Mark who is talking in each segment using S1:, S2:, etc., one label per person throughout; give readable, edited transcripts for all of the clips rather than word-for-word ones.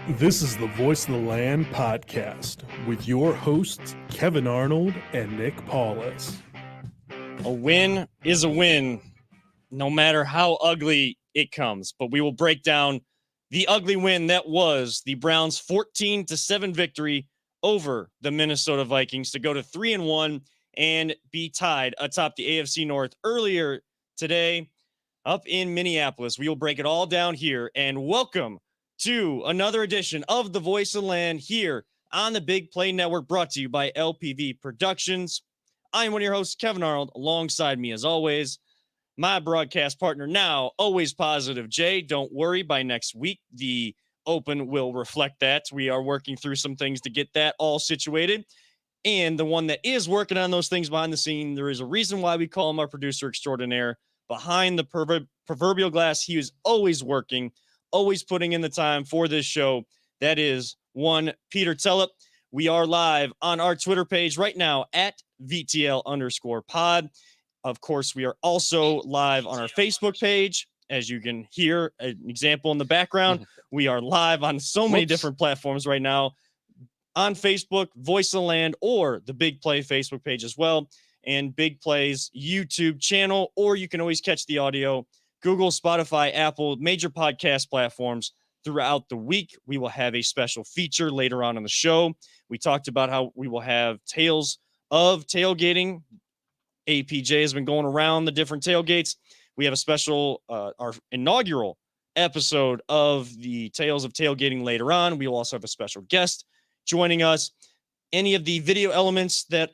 S1: This is the Voice of the Land podcast with your hosts, Kevin Arnold and Nick Paulus.
S2: A win is a win, no matter how ugly it comes. But we will break down the ugly win that was the Browns' 14-7 victory over the Minnesota Vikings to go to 3-1 and be tied atop the AFC North earlier today up in Minneapolis. We will break it all down here, and welcome to another edition of the Voice of the Land here on the Big Play Network, brought to you by LPV Productions. I am one of your hosts, Kevin Arnold. Alongside me, as always, my broadcast partner now, always positive Jay. Don't worry, by next week, the open will reflect that. We are working through some things to get that all situated. And the one that is working on those things behind the scene, there is a reason why we call him our producer extraordinaire. Behind the proverbial glass, he is always working, always putting in the time for this show. That is one Peter Tellep. We are live on our Twitter page right now at VTL_pod. Of course, we are also live on our Facebook page. As you can hear an example in the background, we are live on so many different platforms right now. On Facebook, Voice of the Land, or the Big Play Facebook page as well, and Big Play's YouTube channel, or you can always catch the audio, Google, Spotify, Apple, major podcast platforms throughout the week. We will have a special feature later on in the show. We talked about how we will have tales of tailgating. APJ has been going around the different tailgates. We have a special, our inaugural episode of the Tales of Tailgating later on. We will also have a special guest joining us. Any of the video elements that,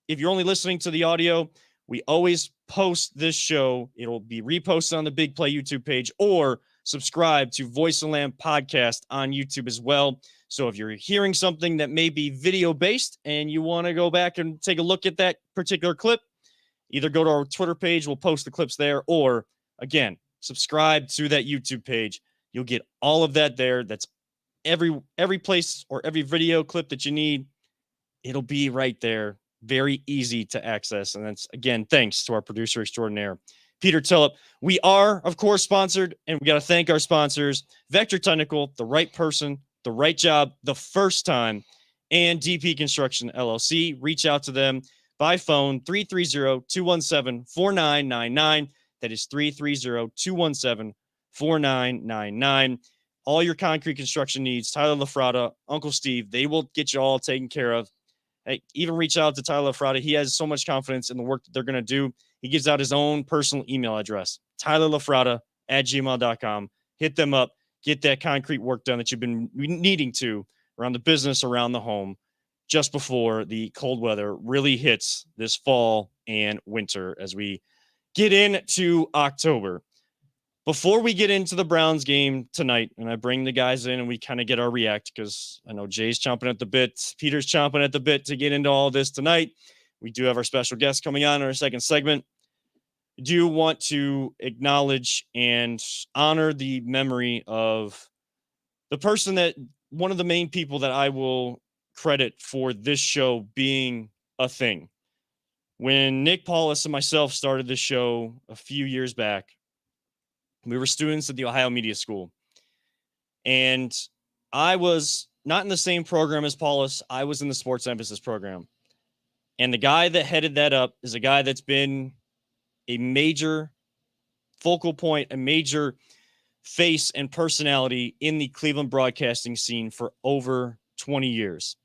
S2: if you're only listening to the audio, we always post this show. It'll be reposted on the Big Play YouTube page, or subscribe to Voice of the Land podcast on YouTube as well. So if you're hearing something that may be video based and you want to go back and take a look at that particular clip, either go to our Twitter page, we'll post the clips there, or again, subscribe to that YouTube page. You'll get all of that there. That's every place or every video clip that you need. It'll be right there. Very easy to access. And that's, again, thanks to our producer extraordinaire, Peter Tillip. We are, of course, sponsored, and we got to thank our sponsors, Vector Technical, the right person, the right job, the first time, and DP Construction LLC. Reach out to them by phone, 330-217-4999. That is 330-217-4999. All your concrete construction needs, Tyler LaFrada, Uncle Steve, they will get you all taken care of. Hey, even reach out to Tyler LaFrada. He has so much confidence in the work that they're going to do. He gives out his own personal email address, tylerlafrada@gmail.com. Hit them up. Get that concrete work done that you've been needing to around the business, around the home, just before the cold weather really hits this fall and winter as we get into October. Before we get into the Browns game tonight, and I bring the guys in and we kind of get our react, because I know Jay's chomping at the bit, Peter's chomping at the bit to get into all this tonight. We do have our special guest coming on in our second segment. I do want to acknowledge and honor the memory of the person that, one of the main people that I will credit for this show being a thing. When Nick Paulus and myself started this show a few years back, we were students at the Ohio Media School, and I was not in the same program as Paulus. I was in the sports emphasis program, and the guy that headed that up is a guy that's been a major focal point, a major face and personality in the Cleveland broadcasting scene for over 20 years.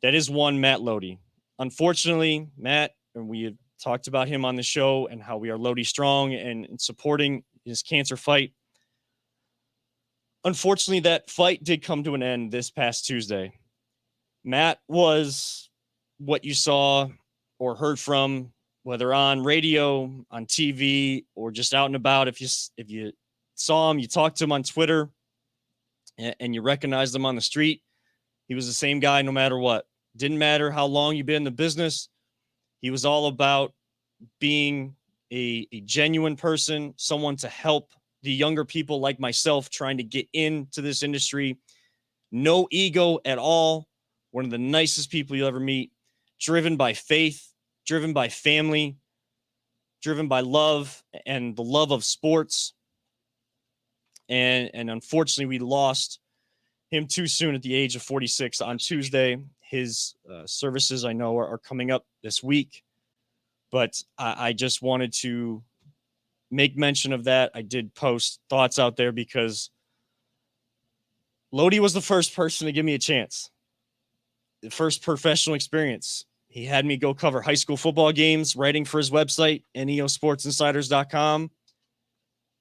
S2: That is one Matt Lodi. Unfortunately, Matt, and we had talked about him on the show and how we are Lodi strong and supporting his cancer fight. Unfortunately, that fight did come to an end this past Tuesday. Matt was what you saw or heard from, whether on radio, on TV, or just out and about. If you saw him, you talked to him on Twitter, and you recognized him on the street, he was the same guy no matter what. Didn't matter how long you've been in the business. He was all about being a genuine person, someone to help the younger people like myself trying to get into this industry. No ego at all. One of the nicest people you'll ever meet. Driven by faith, driven by family, driven by love and the love of sports. And unfortunately, we lost him too soon at the age of 46 on Tuesday. His services, I know, are coming up this week, but I just wanted to make mention of that. I did post thoughts out there because Lodi was the first person to give me a chance, the first professional experience. He had me go cover high school football games, writing for his website, neosportsinsiders.com.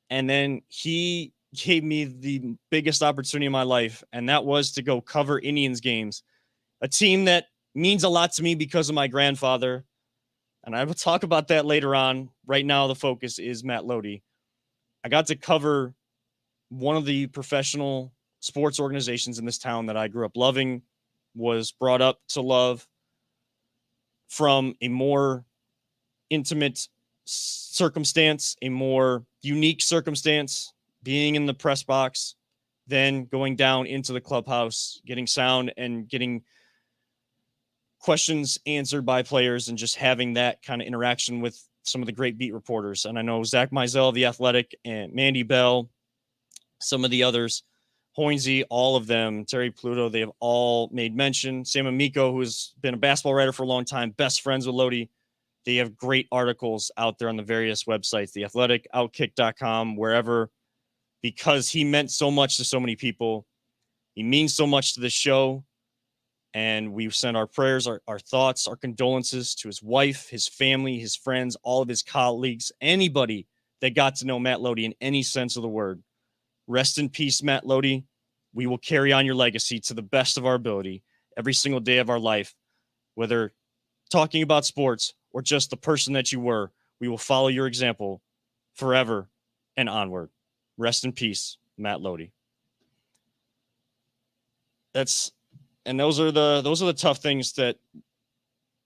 S2: And then he gave me the biggest opportunity in my life, and that was to go cover Indians games, a team that means a lot to me because of my grandfather. And I will talk about that later on. Right now, the focus is Matt Lodi. I got to cover one of the professional sports organizations in this town that I grew up loving, was brought up to love from a more intimate circumstance, a more unique circumstance, being in the press box, then going down into the clubhouse, getting sound and getting questions answered by players, and just having that kind of interaction with some of the great beat reporters. And I know Zach Mizell of The Athletic and Mandy Bell, some of the others, Hoinsey, all of them, Terry Pluto, they have all made mention. Sam Amico, who's been a basketball writer for a long time, best friends with Lodi. They have great articles out there on the various websites, The Athletic, Outkick.com, wherever, because he meant so much to so many people. He means so much to the show. And we send our prayers, our thoughts, our condolences to his wife, his family, his friends, all of his colleagues, anybody that got to know Matt Lodi in any sense of the word. Rest in peace, Matt Lodi. We will carry on your legacy to the best of our ability every single day of our life, whether talking about sports or just the person that you were. We will follow your example forever and onward. Rest in peace, Matt Lodi. Those are the tough things that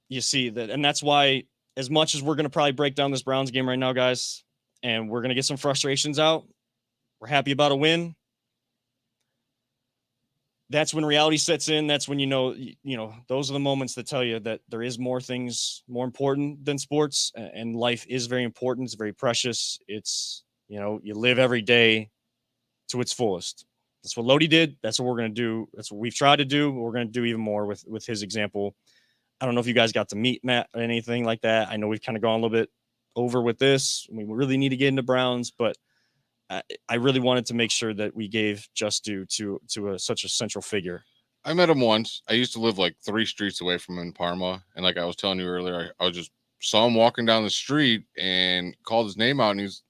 S2: you see, that, and that's why, as much as we're going to probably break down this Browns game right now, guys, and we're going to get some frustrations out, we're happy about a win. That's when reality sets in. That's when, those are the moments that tell you that there is more things more important than sports, and life is very important. It's very precious. It's, you live every day to its fullest. That's what Lodi did. That's what we're going to do. That's what we've tried to do. We're going to do even more with his example. I don't know if you guys got to meet Matt or anything like that. I know we've kind of gone a little bit over with this. We really need to get into Browns, but I really wanted to make sure that we gave just due to such a central figure.
S3: I met him once. I used to live like 3 streets away from him in Parma. And like I was telling you earlier, I just saw him walking down the street and called his name out. And he's,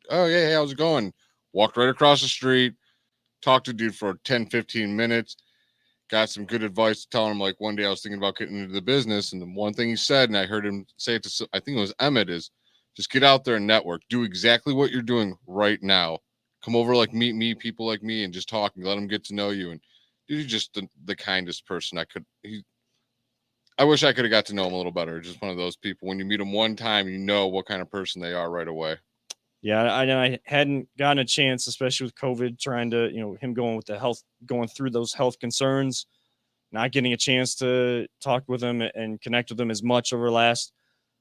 S3: oh, yeah, hey, how's it going? Walked right across the street, talked to dude for 10, 15 minutes, got some good advice, telling him like one day I was thinking about getting into the business. And the one thing he said, and I heard him say it to, I think it was Emmett, is just get out there and network. Do exactly what you're doing right now. Come over, like meet people like me and just talk and let them get to know you. And dude, he's just the kindest person I wish I could have got to know him a little better. Just one of those people, when you meet him one time, you know what kind of person they are right away.
S2: Yeah, I hadn't gotten a chance, especially with COVID, trying to, him going through those health concerns, not getting a chance to talk with him and connect with him as much over the last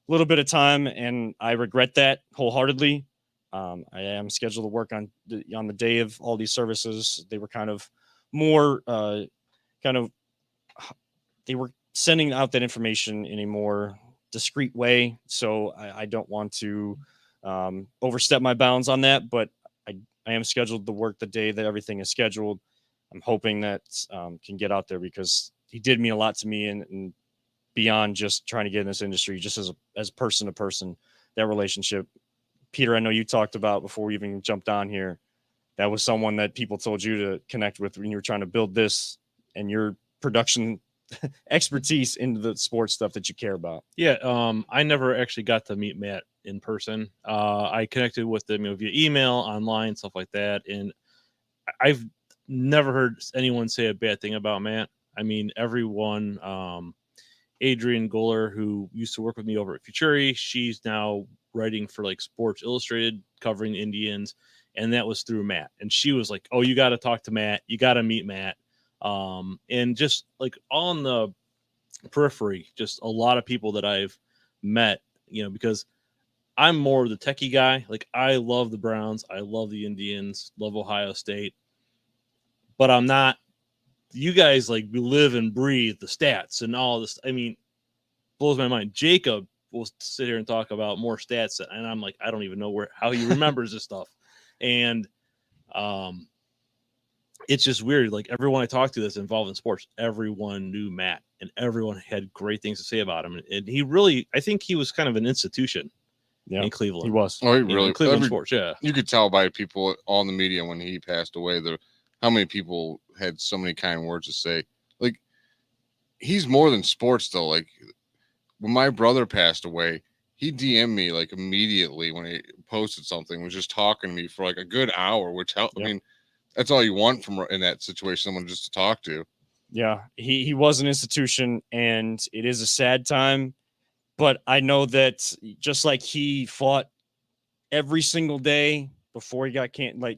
S2: little bit of time. And I regret that wholeheartedly. I am scheduled to work on the day of all these services. They were kind of more, they were sending out that information in a more discreet way. So I don't want to overstep my bounds on that, but I am scheduled to work the day that everything is scheduled. I'm hoping that can get out there, because he did mean a lot to me, and beyond just trying to get in this industry, just as person to person, that relationship. Peter, I know you talked about before we even jumped on here, that was someone that people told you to connect with when you were trying to build this and your production expertise into the sports stuff that you care about.
S4: Yeah. I never actually got to meet Matt in person. I connected with them via email, online, stuff like that. And I've never heard anyone say a bad thing about Matt. I mean, everyone, Adrian Goller, who used to work with me over at Futuri, she's now writing for like Sports Illustrated, covering the Indians. And that was through Matt. And she was like, oh, you got to talk to Matt. You got to meet Matt. And just like on the periphery, just a lot of people that I've met, because I'm more of the techie guy. Like, I love the Browns. I love the Indians, love Ohio State, but I'm not you guys like live and breathe the stats and all this. I mean, blows my mind. Jacob will sit here and talk about more stats, and I'm like, I don't even know how he remembers this stuff. And it's just weird. Like everyone I talked to that's involved in sports, everyone knew Matt, and everyone had great things to say about him. And he really, I think he was kind of an institution in Cleveland.
S2: He was.
S3: Oh, he really
S4: in Cleveland sports. Yeah,
S3: you could tell by people all in the media when he passed away how many people had so many kind words to say. Like, he's more than sports though. Like, when my brother passed away, he DM'd me like immediately when he posted something, was just talking to me for like a good hour, which helped. I mean, that's all you want from in that situation, someone just to talk to.
S2: Yeah, he was an institution, and it is a sad time. But I know that just like he fought every single day before he got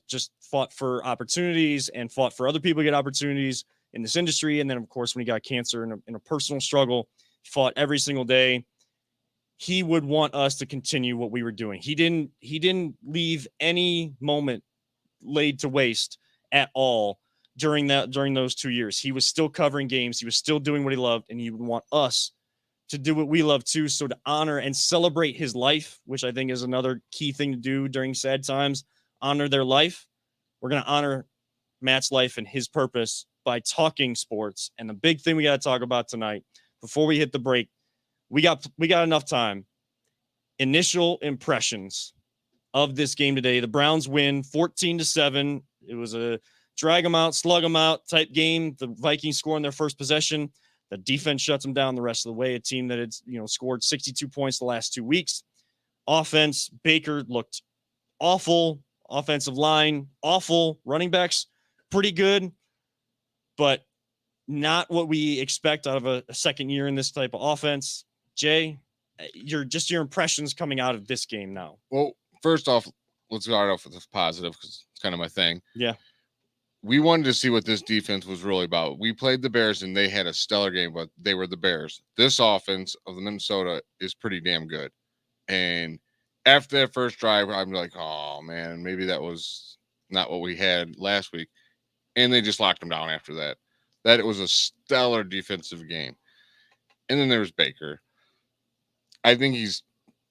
S2: just fought for opportunities and fought for other people to get opportunities in this industry. And then, of course, when he got cancer in a personal struggle, he fought every single day. He would want us to continue what we were doing. He didn't leave any moment laid to waste at all during those 2 years. He was still covering games. He was still doing what he loved, and he would want us to do what we love too. So to honor and celebrate his life, which I think is another key thing to do during sad times, honor their life. We're going to honor Matt's life and his purpose by talking sports. And the big thing we got to talk about tonight before we hit the break, we got enough time. Initial impressions of this game today. The Browns win 14-7. It was a drag them out, slug them out type game. The Vikings score on their first possession. The defense shuts them down the rest of the way. A team that had scored 62 points the last 2 weeks. Offense, Baker looked awful. Offensive line, awful. Running backs, pretty good, but not what we expect out of a second year in this type of offense. Jay, your impressions coming out of this game now.
S3: Well, first off, let's start off with the positive because it's kind of my thing.
S2: Yeah.
S3: We wanted to see what this defense was really about. We played the Bears, and they had a stellar game, but they were the Bears. This offense of the Minnesota is pretty damn good. And after that first drive, I'm like, oh, man, maybe that was not what we had last week. And they just locked them down after that. That was a stellar defensive game. And then there's Baker. I think he's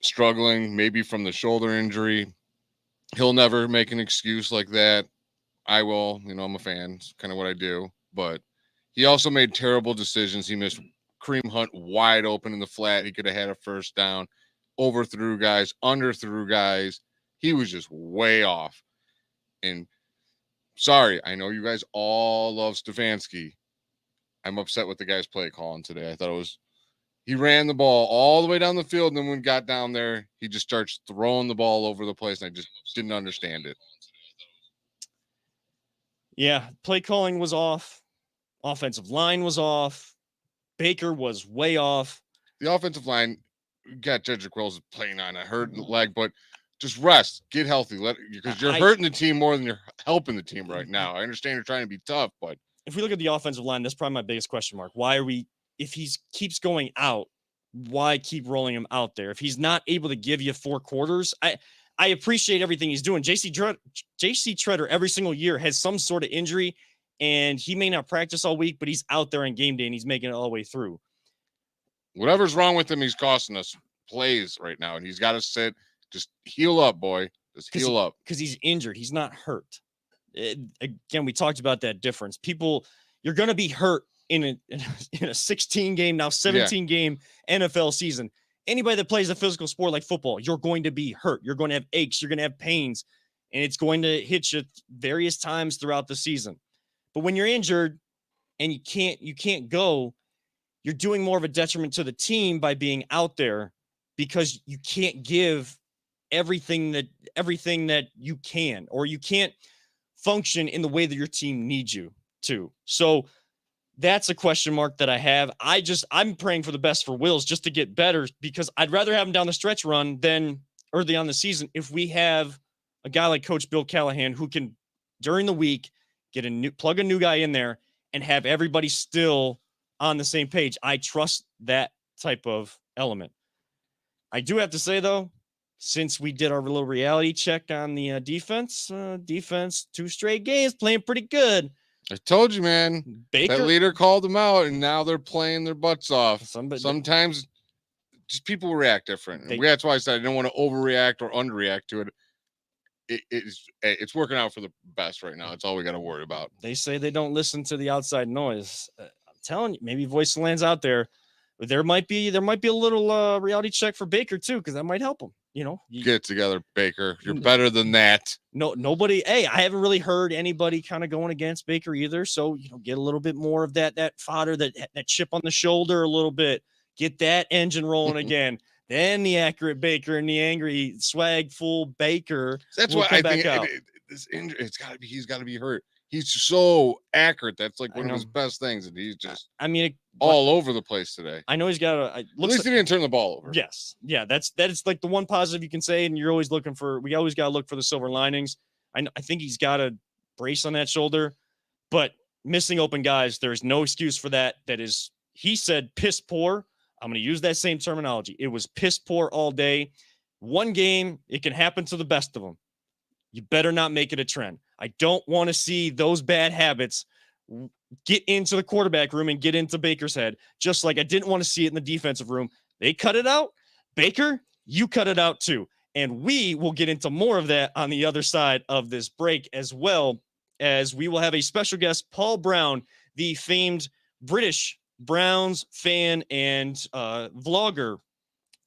S3: struggling, maybe from the shoulder injury. He'll never make an excuse like that. I will, I'm a fan. It's kind of what I do. But he also made terrible decisions. He missed Kareem Hunt wide open in the flat. He could have had a first down, overthrew guys, underthrew guys. He was just way off. And sorry, I know you guys all love Stefanski. I'm upset with the guy's play calling today. I thought he ran the ball all the way down the field, and then when he got down there, he just starts throwing the ball over the place, and I just didn't understand it.
S2: Yeah, play calling was off. Offensive line was off. Baker was way off.
S3: The offensive line, got Jedrick Wills playing on a hurt leg, but just rest, get healthy, because you're hurting the team more than you're helping the team right now. I understand you're trying to be tough, but
S2: if we look at the offensive line, that's probably my biggest question mark. Why are we, if he keeps going out, why keep rolling him out there? If he's not able to give you 4 quarters, I appreciate everything he's doing. JC Treader every single year has some sort of injury, and he may not practice all week, but he's out there on game day and he's making it all the way through.
S3: Whatever's wrong with him, he's costing us plays right now, and he's got to sit. Just heal up, boy. Just heal up.
S2: Because he's injured. He's not hurt. Again, we talked about that difference. People, you're going to be hurt in a 16 game, now 17 game NFL season. Anybody that plays a physical sport like football, you're going to be hurt. You're going to have aches. You're going to have pains, and it's going to hit you various times throughout the season. But when you're injured and you can't go, you're doing more of a detriment to the team by being out there because you can't give everything that you can, or you can't function in the way that your team needs you to. So that's a question mark that I have. I'm praying for the best for Wills just to get better, because I'd rather have him down the stretch run than early on the season if we have a guy like Coach Bill Callahan who can, during the week, plug a new guy in there and have everybody still on the same page. I trust that type of element. I do have to say, though, since we did our little reality check on the defense, 2 straight games, playing pretty good.
S3: I told you, man.
S2: Baker,
S3: That leader called them out, and now they're playing their butts off.
S2: Sometimes
S3: just people react different. That's why I said I didn't want to overreact or underreact to it. It's working out for the best right now. It's all we got to worry about.
S2: They say they don't listen to the outside noise. I'm telling you, maybe Voice of the Land's out there. But there might be a little reality check for Baker too, because that might help him.
S3: Get it together, Baker. You're better than that.
S2: Nobody. Hey, I haven't really heard anybody kind of going against Baker either. So get a little bit more of that fodder, that chip on the shoulder a little bit. Get that engine rolling again. Then the accurate Baker and the angry swag full Baker.
S3: That's why I think this injury. He's got to be hurt. He's so accurate. That's like one of his best things, and he's just all over the place today.
S2: I know he's got
S3: at least he didn't turn the ball over.
S2: Yes, yeah, that is like the one positive you can say, and you're always looking for. We always got to look for the silver linings. I think he's got a brace on that shoulder, but missing open guys, there's no excuse for that. That is, he said, piss poor. I'm going to use that same terminology. It was piss poor all day. One game, it can happen to the best of them. You better not make it a trend. I don't want to see those bad habits get into the quarterback room and get into Baker's head, just like I didn't want to see it in the defensive room. They cut it out. Baker, you cut it out too. And we will get into more of that on the other side of this break, as well as we will have a special guest, Paul Brown, the famed British Browns fan and vlogger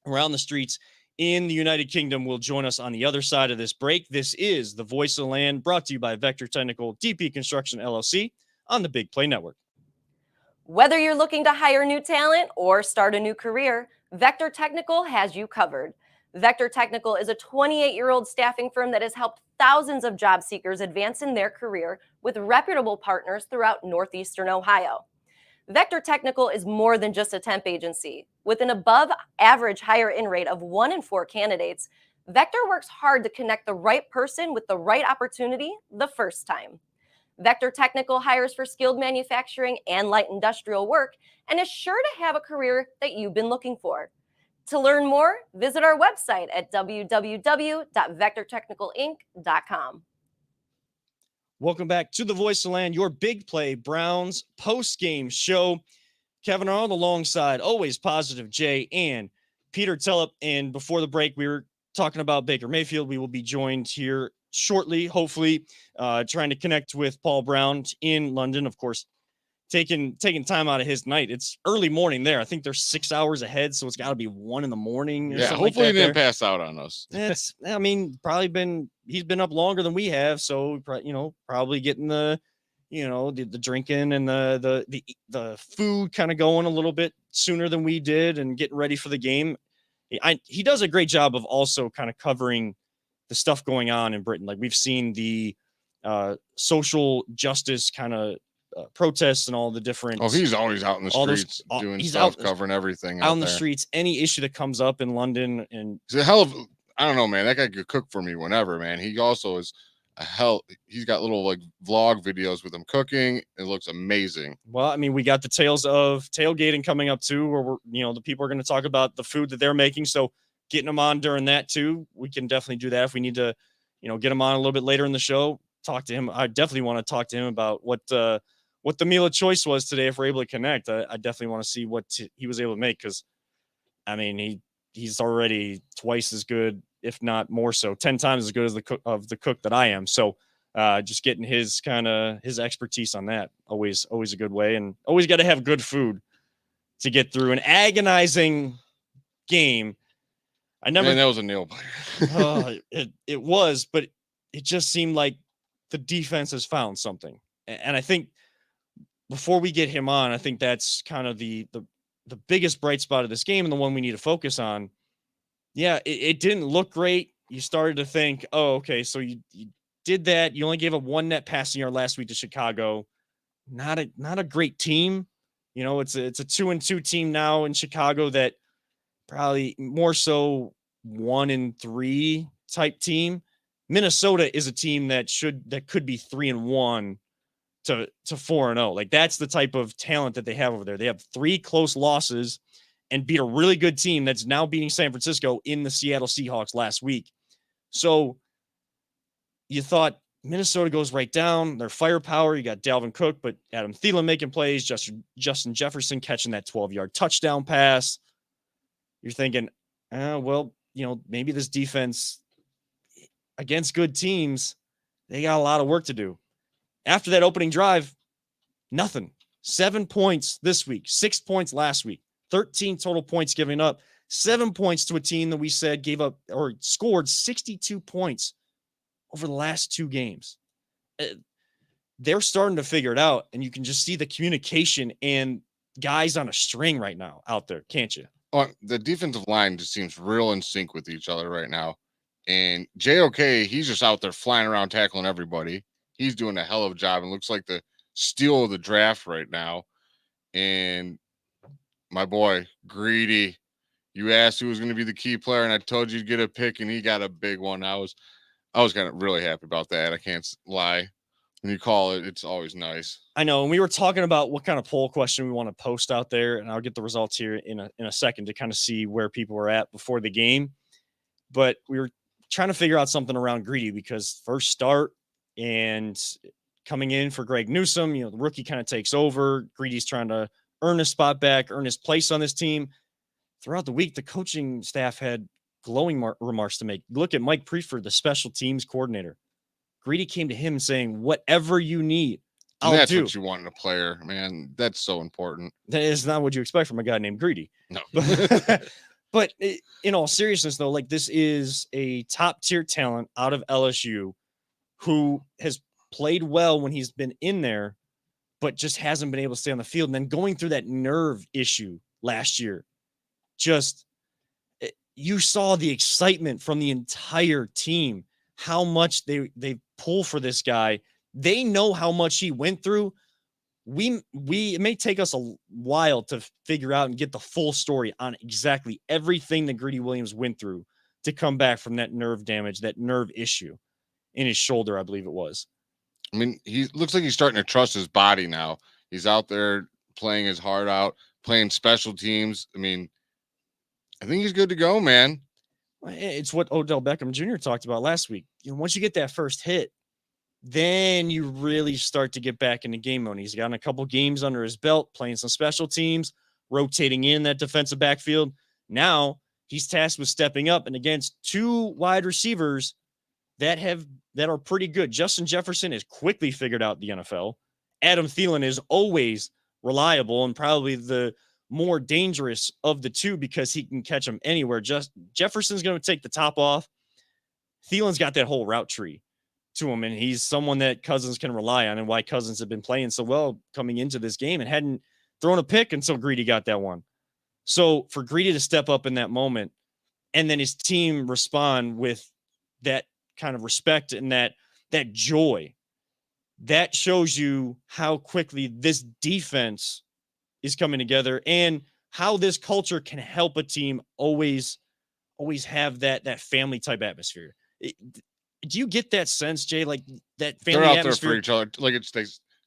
S2: around the streets in the United Kingdom, will join us on the other side of this break. This is the Voice of the Land, brought to you by Vector Technical DP Construction LLC on the Big Play Network.
S5: Whether you're looking to hire new talent or start a new career, Vector Technical has you covered. Vector Technical is a 28-year-old staffing firm that has helped thousands of job seekers advance in their career with reputable partners throughout Northeastern Ohio. Vector Technical is more than just a temp agency. With an above-average hire-in rate of 1 in 4 candidates, Vector works hard to connect the right person with the right opportunity the first time. Vector Technical hires for skilled manufacturing and light industrial work and is sure to have a career that you've been looking for. To learn more, visit our website at www.vectortechnicalinc.com.
S2: Welcome back to the Voice of the Land, your Big Play Browns post-game show. Kevin Arnold alongside always positive Jay and Peter Tellep. And before the break, we were talking about Baker Mayfield. We will be joined here shortly, hopefully, trying to connect with Paul Brown in London, of course, taking time out of his night. It's early morning there. I think they're 6 hours ahead, so it's got to be 1 a.m.
S3: Yeah, hopefully he didn't pass out on us. He's been up longer than we have, so probably getting the drinking and the food kind of going a little bit sooner than we did and getting ready for the game. He does a great job of also kind of covering the stuff going on in Britain. Like, we've seen the social justice kind of protests and all the different. Oh, he's always out in the streets doing stuff, covering everything
S2: out in the streets. Any issue that comes up in London, and
S3: it's a hell of. I don't know, man. That guy could cook for me whenever, man. He also is he's got little like vlog videos with him cooking. It looks amazing.
S2: Well, I mean, we got the tales of tailgating coming up too, where the people are going to talk about the food that they're making. So getting them on during that too, we can definitely do that. If we need to, get him on a little bit later in the show, talk to him. I definitely want to talk to him about what the meal of choice was today. If we're able to connect, I definitely want to see what he was able to make. Cause I mean, he's already twice as good, if not more so, 10 times as good as the cook that I am. So just getting his expertise on that, always a good way, and always got to have good food to get through an agonizing game.
S3: Man, that was a nail biter.
S2: It was, but it just seemed like the defense has found something. And I think before we get him on, I think that's kind of the biggest bright spot of this game and the one we need to focus on. Yeah, it didn't look great. You started to think, oh, okay, so you did that. You only gave up 1 net passing yard last week to Chicago. Not a great team. It's a 2-2 team now in Chicago that probably more so 1-3 type team. Minnesota is a team that could be 3-1 to 4-0. Like, that's the type of talent that they have over there. They have 3 close losses and beat a really good team that's now beating San Francisco in the Seattle Seahawks last week. So you thought, Minnesota goes right down. Their firepower, you got Dalvin Cook, but Adam Thielen making plays, Justin Jefferson catching that 12-yard touchdown pass. You're thinking, well, maybe this defense against good teams, they got a lot of work to do. After that opening drive, nothing. 7 points this week, 6 points last week, 13 total points given up, 7 points to a team that we said gave up or scored 62 points over the last 2 games. They're starting to figure it out, and you can just see the communication and guys on a string right now out there, can't you?
S3: The defensive line just seems real in sync with each other right now. And JOK, he's just out there flying around tackling everybody. He's doing a hell of a job and looks like the steal of the draft right now. And my boy, Greedy, you asked who was going to be the key player, and I told you to get a pick, and he got a big one. I was kind of really happy about that. I can't lie. When you call it, it's always nice.
S2: I know. And we were talking about what kind of poll question we want to post out there, and I'll get the results here in a second to kind of see where people were at before the game. But we were trying to figure out something around Greedy because first start and coming in for Greg Newsome, the rookie kind of takes over. Greedy's trying to earn his spot back, earn his place on this team. Throughout the week, the coaching staff had glowing remarks to make. Look at Mike Preiford, the special teams coordinator. Greedy came to him saying, whatever you need, I'll do.
S3: That's what you want in a player, man. That's so important.
S2: That is not what you expect from a guy named Greedy.
S3: No.
S2: But in all seriousness, though, like this is a top tier talent out of LSU who has played well when he's been in there, but just hasn't been able to stay on the field. And then going through that nerve issue last year, you saw the excitement from the entire team, how much they pull for this guy. They know how much he went through. It may take us a while to figure out and get the full story on exactly everything that Greedy Williams went through to come back from that nerve damage, that nerve issue in his shoulder, I believe it was.
S3: I mean, he looks like he's starting to trust his body now. He's out there playing his heart out, playing special teams. I mean, I think he's good to go, man.
S2: It's what Odell Beckham Jr. talked about last week. Once you get that first hit, then you really start to get back into game mode. He's gotten a couple games under his belt, playing some special teams, rotating in that defensive backfield. Now he's tasked with stepping up and against 2 wide receivers that are pretty good. Justin Jefferson has quickly figured out the NFL. Adam Thielen is always reliable and probably the more dangerous of the 2 because he can catch them anywhere. Jefferson's going to take the top off. Thielen's got that whole route tree to him, and he's someone that Cousins can rely on, and why Cousins have been playing so well coming into this game and hadn't thrown a pick until Greedy got that one. So for Greedy to step up in that moment and then his team respond with that kind of respect and that joy, that shows you how quickly this defense is coming together and how this culture can help a team always have that family type atmosphere. Do you get that sense, Jay? Like that family
S3: They're out
S2: atmosphere?
S3: there for each other. Like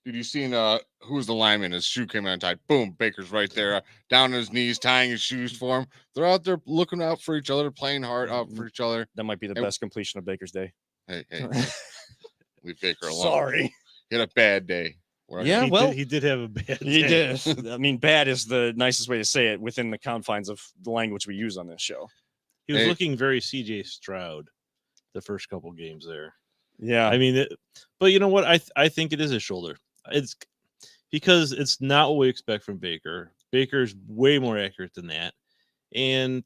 S3: dude, you seen who was the lineman? His shoe came untied. Boom, Baker's right there, down on his knees, tying his shoes for him. They're out there looking out for each other, playing hard out for each other.
S2: That might be the best completion of Baker's day.
S3: Hey, leave Baker alone.
S2: Sorry.
S3: He had a bad day.
S2: Yeah,
S4: he did have a bad day.
S2: He did. I mean, bad is the nicest way to say it within the confines of the language we use on this show.
S4: He was looking very CJ Stroud the first couple games there.
S2: Yeah.
S4: I mean, but you know what? I think it is his shoulder. It's because it's not what we expect from Baker. Baker's way more accurate than that. And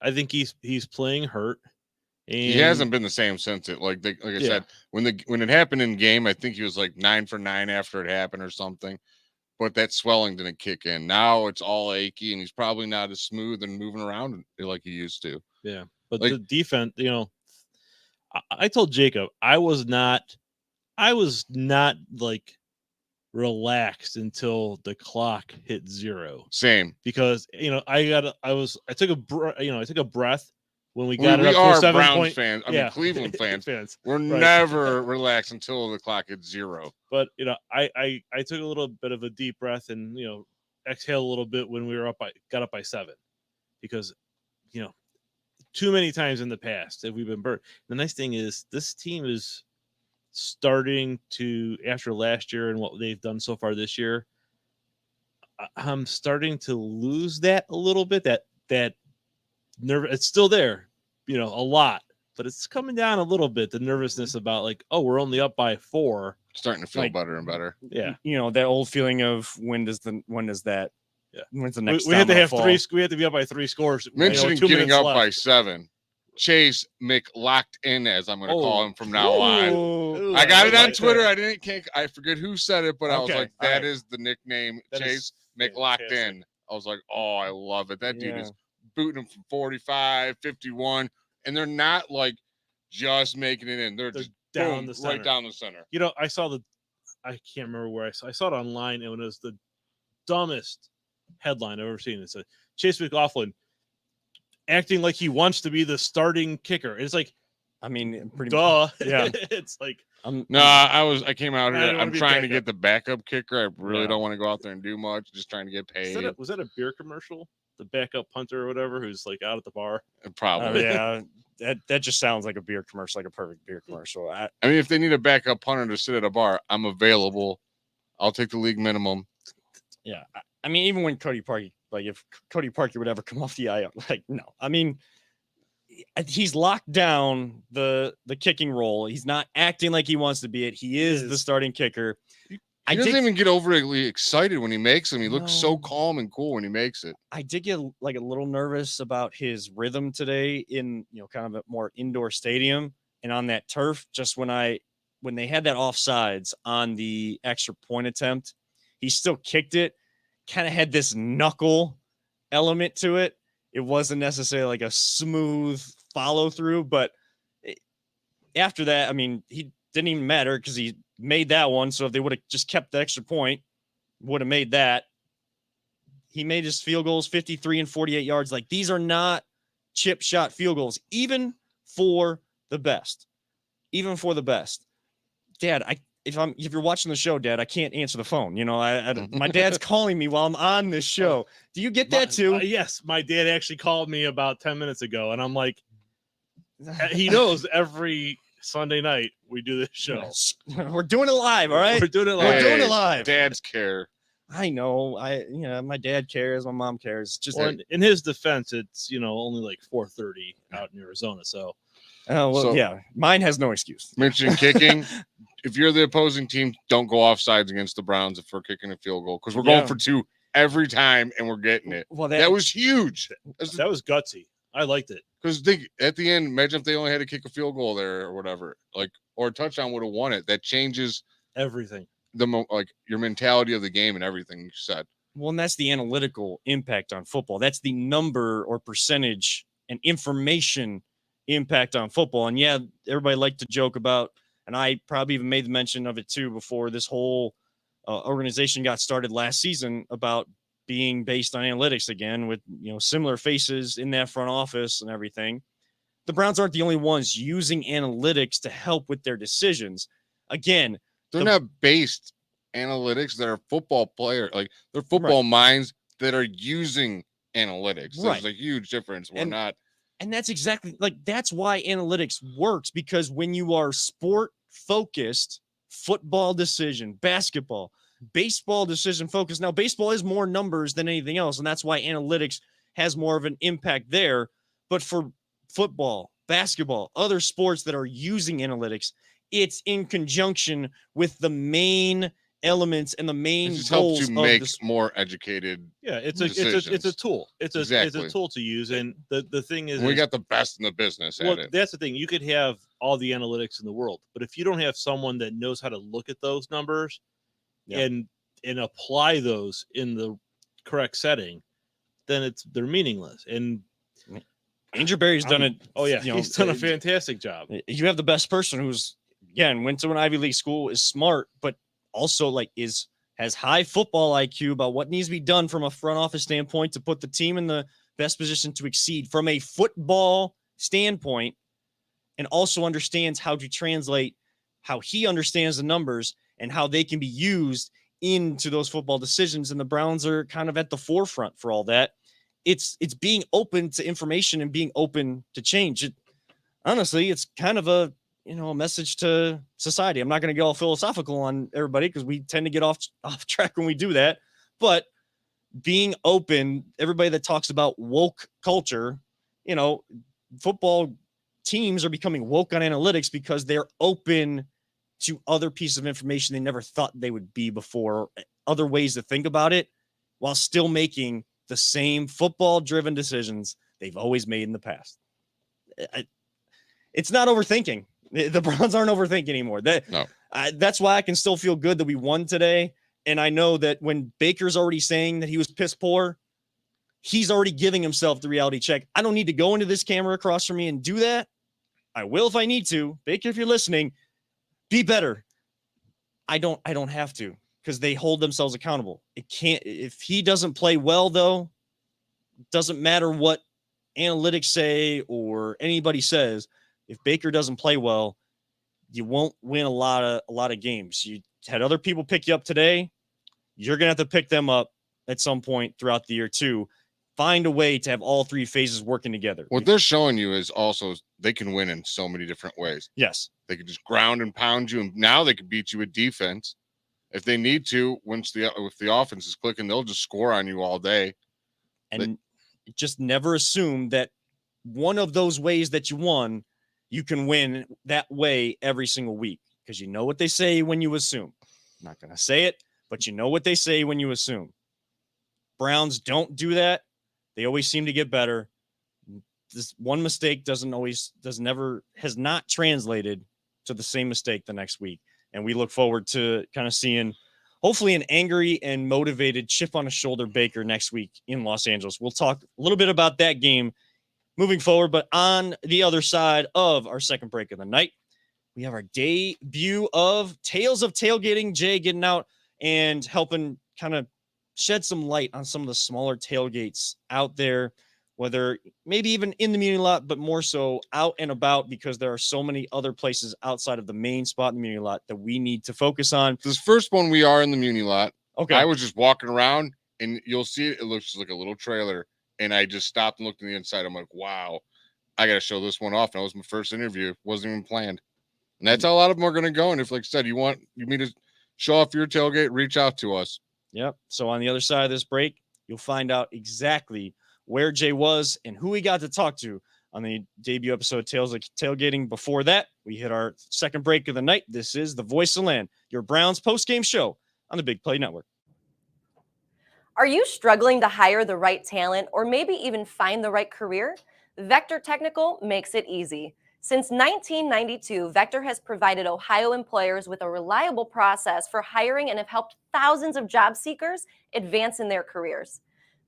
S4: I think he's playing hurt. And
S3: he hasn't been the same since it. Like I said, when it happened in game, I think he was like 9 for 9 after it happened or something. But that swelling didn't kick in. Now it's all achy, and he's probably not as smooth and moving around like he used to.
S4: Yeah, but the defense, I told Jacob I was not like relaxed until the clock hit 0.
S3: Same,
S4: because I took a breath when we got it up to
S3: are
S4: 7
S3: Browns
S4: point.
S3: fans. I mean, Cleveland fans. We're
S4: right.
S3: never relaxed until the clock hits 0.
S4: But I took a little bit of a deep breath and exhaled a little bit when we were got up by 7, because too many times in the past have we been burnt. The nice thing is this team is starting to, after last year and what they've done so far this year, I'm starting to lose that a little bit. That nerve, it's still there, a lot, but it's coming down a little bit. The nervousness about like, oh, we're only up by 4.
S3: Starting to feel
S2: Like-
S3: better and better.
S4: Yeah,
S2: That old feeling of when's the next
S4: we had to
S2: domino
S4: have
S2: fall?
S4: 3. We had to be up by 3 scores.
S3: Mentioning
S4: 2
S3: getting
S4: minutes
S3: up
S4: left.
S3: by 7. Chase locked in, as I'm going to call him from now on.
S2: Ooh.
S3: I got it on
S4: like
S3: Twitter.
S4: that.
S3: I forget who said it, but I was
S2: Okay,
S3: like,
S2: all
S3: that
S2: right.
S3: is the nickname.
S4: That
S3: Chase
S4: is
S3: locked
S4: fantastic.
S3: in. I was like, oh, I love it. That dude
S2: Yeah.
S3: is booting him from 45, 51, and they're not like just making it in. They're just
S4: down
S3: boom,
S4: the center.
S3: right down the center.
S4: I can't remember where I saw it online, and it was the dumbest headline I've ever seen. It said Chase McLaughlin acting like he wants to be the starting kicker. It's like,
S2: I mean, pretty
S4: duh.
S2: Yeah.
S4: It's like,
S3: No, I came out
S4: I
S3: here.
S4: don't wanna
S3: I'm
S4: be
S3: trying to
S4: backup.
S3: get the backup kicker. I really
S4: Yeah.
S3: don't want to go out there and do much. Just trying to get paid.
S4: was that a beer commercial? The backup punter or whatever, who's like out at the bar.
S3: Probably.
S2: yeah, that just sounds like a beer commercial, like a perfect beer commercial.
S3: I mean, if they need a backup punter to sit at a bar, I'm available. I'll take the league minimum.
S2: Yeah, I mean, even when Cody Parkey, like if Cody Parkey would ever come off the IL, like no, I mean, he's locked down the kicking role. He's not acting like he wants to be it. He is the starting kicker.
S3: He doesn't even get overly excited when he makes them. He looks so
S2: No.
S3: calm and cool when he makes it.
S2: I did get like a little nervous about his rhythm today in kind of a more indoor stadium and on that turf. Just when they had that offsides on the extra point attempt, he still kicked it. Kind of had this knuckle element to it. It wasn't necessarily like a smooth follow through, but after that, I mean, he didn't even matter because he made that one. So if they would have just kept the extra point, would have made that. He made his field goals 53 and 48 yards. Like these are not chip shot field goals, even for the best. Even for the best. Dad, if you're watching the show, Dad, I can't answer the phone. My dad's calling me while I'm on this show. Do you get that too?
S4: Yes, my dad actually called me about 10 minutes ago, and I'm like, he knows every Sunday night we do this show.
S2: We're doing it live, all right?
S4: We're doing it
S2: We're
S4: live.
S2: doing it live.
S3: Dads care.
S2: I know. My dad cares. My mom cares. It's just
S4: Well, in his defense, it's only like 4:30 out in Arizona. So
S3: So-
S2: mine has no excuse.
S3: Mentioning kicking, if you're the opposing team, don't go offsides against the Browns if we're kicking a field goal because we're going for 2 every time and we're getting it.
S2: Well,
S3: That was huge.
S4: that was gutsy. I liked it.
S3: Because at the end, imagine if they only had to kick a field goal there or whatever, or a touchdown would have won it. That changes
S4: Everything.
S3: your mentality of the game and everything you said.
S2: Well, and that's the analytical impact on football. That's the number or percentage and information impact on football. And yeah, everybody liked to joke about, and I probably even made the mention of it too before this whole organization got started last season about being based on analytics again with, similar faces in that front office and everything. The Browns aren't the only ones using analytics to help with their decisions. Again,
S3: They're not based analytics. They're football players. Like they're football minds that are using analytics. There's a huge difference. We're not.
S2: And that's exactly that's why analytics works, because when you are sport focused, football decision, basketball, baseball decision focused. Now, baseball is more numbers than anything else, and that's why analytics has more of an impact there. But for football, basketball, other sports that are using analytics, it's in conjunction with the main elements and the main
S3: It just
S2: goals
S3: helps you
S2: of
S3: make
S2: the
S3: more educated.
S4: Yeah, it's
S3: decisions.
S4: a tool. It's a
S3: Exactly.
S4: tool to use. And the thing is,
S3: We got the best in the business
S4: well,
S3: at it.
S4: that's the thing. You could have all the analytics in the world, but if you don't have someone that knows how to look at those numbers and apply those in the correct setting, then they're meaningless. And
S2: Andrew Berry's done it.
S4: Oh yeah, he's done a fantastic job.
S2: You have the best person who's went to an Ivy League school, is smart, but also has high football IQ about what needs to be done from a front office standpoint to put the team in the best position to exceed from a football standpoint, and also understands how to translate how he understands the numbers and how they can be used into those football decisions. And the Browns are kind of at the forefront for all that. It's being open to information and being open to change. Honestly, it's kind of a message to society. I'm not going to get all philosophical on everybody because we tend to get off track when we do that. But being open, everybody that talks about woke culture, football teams are becoming woke on analytics because they're open to other pieces of information they never thought they would be before, other ways to think about it, while still making the same football-driven decisions they've always made in the past. It's not overthinking. The Browns aren't overthinking anymore. That's why I can still feel good that we won today. And I know that when Baker's already saying that he was piss poor, he's already giving himself the reality check. I don't need to go into this camera across from me and do that. I will if I need to. Baker, if you're listening, be better. I don't have to, because they hold themselves accountable. If he doesn't play well, though, doesn't matter what analytics say or anybody says. If Baker doesn't play well, you won't win a lot of games. You had other people pick you up today. You're going to have to pick them up at some point throughout the year too. Find a way to have all three phases working together.
S3: What they're showing you is also they can win in so many different ways.
S2: Yes.
S3: They could just ground and pound you, and now they could beat you with defense. If they need to, if the offense is clicking, they'll just score on you all day.
S2: And just never assume that one of those ways that you won, you can win that way every single week, because you know what they say when you assume. I'm not going to say it, but you know what they say when you assume. Browns don't do that. They always seem to get better. This one mistake has not translated to the same mistake the next week. And we look forward to kind of seeing, hopefully, an angry and motivated, chip on his shoulder Baker next week in Los Angeles. We'll talk a little bit about that game moving forward. But on the other side of our second break of the night, we have our debut of Tales of Tailgating. Jay getting out and helping kind of shed some light on some of the smaller tailgates out there, whether maybe even in the Muni Lot, but more so out and about, because there are so many other places outside of the main spot in the Muni Lot that we need to focus on.
S3: This first one, we are in the Muni Lot.
S2: Okay.
S3: I was just walking around, and you'll see it looks like a little trailer, and I just stopped and looked on the inside. I'm like, wow, I got to show this one off. And that was my first interview. Wasn't even planned. And that's how a lot of them are going to go. And if, like I said, you me to show off your tailgate, reach out to us.
S2: Yep. So on the other side of this break, you'll find out exactly where Jay was and who he got to talk to on the debut episode, Tales of Tailgating. Before that, we hit our second break of the night. This is The Voice of the Land, your Browns post-game show on the Big Play Network.
S5: Are you struggling to hire the right talent or maybe even find the right career? Vector Technical makes it easy. Since 1992, Vector has provided Ohio employers with a reliable process for hiring and have helped thousands of job seekers advance in their careers.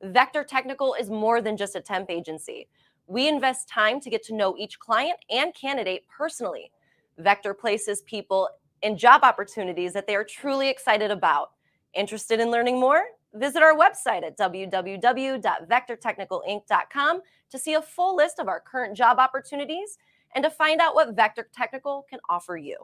S5: Vector Technical is more than just a temp agency. We invest time to get to know each client and candidate personally. Vector places people in job opportunities that they are truly excited about. Interested in learning more? Visit our website at www.vectortechnicalinc.com to see a full list of our current job opportunities and to find out what Vector Technical can offer you.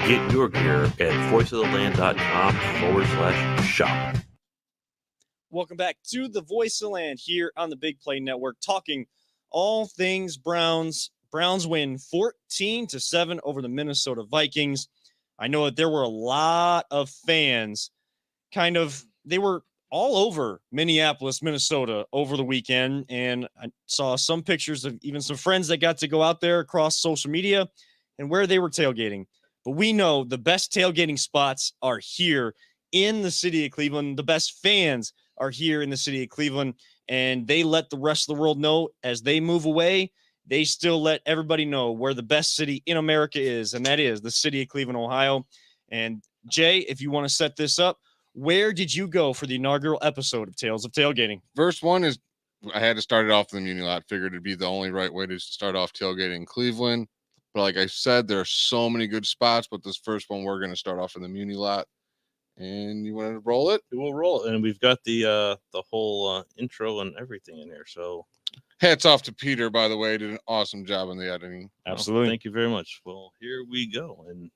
S6: Get your gear at voiceoftheland.com/shop.
S2: Welcome back to the Voice of the Land here on the Big Play Network, talking all things Browns. Browns win 14-7 over the Minnesota Vikings. I know that there were a lot of fans they were all over Minneapolis, Minnesota over the weekend. And I saw some pictures of even some friends that got to go out there across social media and where they were tailgating. But we know the best tailgating spots are here in the city of Cleveland. The best fans are here in the city of Cleveland, and they let the rest of the world know as they move away. They still let everybody know where the best city in America is, and that is the city of Cleveland, Ohio. And Jay, if you want to set this up, where did you go for the inaugural episode of Tales of Tailgating?
S3: First one is I had to start it off in the Muni Lot. Figured it'd be the only right way to start off tailgating in Cleveland. But like I said, there are so many good spots, but this first one, we're going to start off in the Muni Lot. And you want to roll it?
S4: We'll roll it. And we've got the whole intro and everything in here. So
S3: hats off to Peter, by the way. Did an awesome job on the editing.
S2: Absolutely.
S4: Thank you very much. Well, here we go. And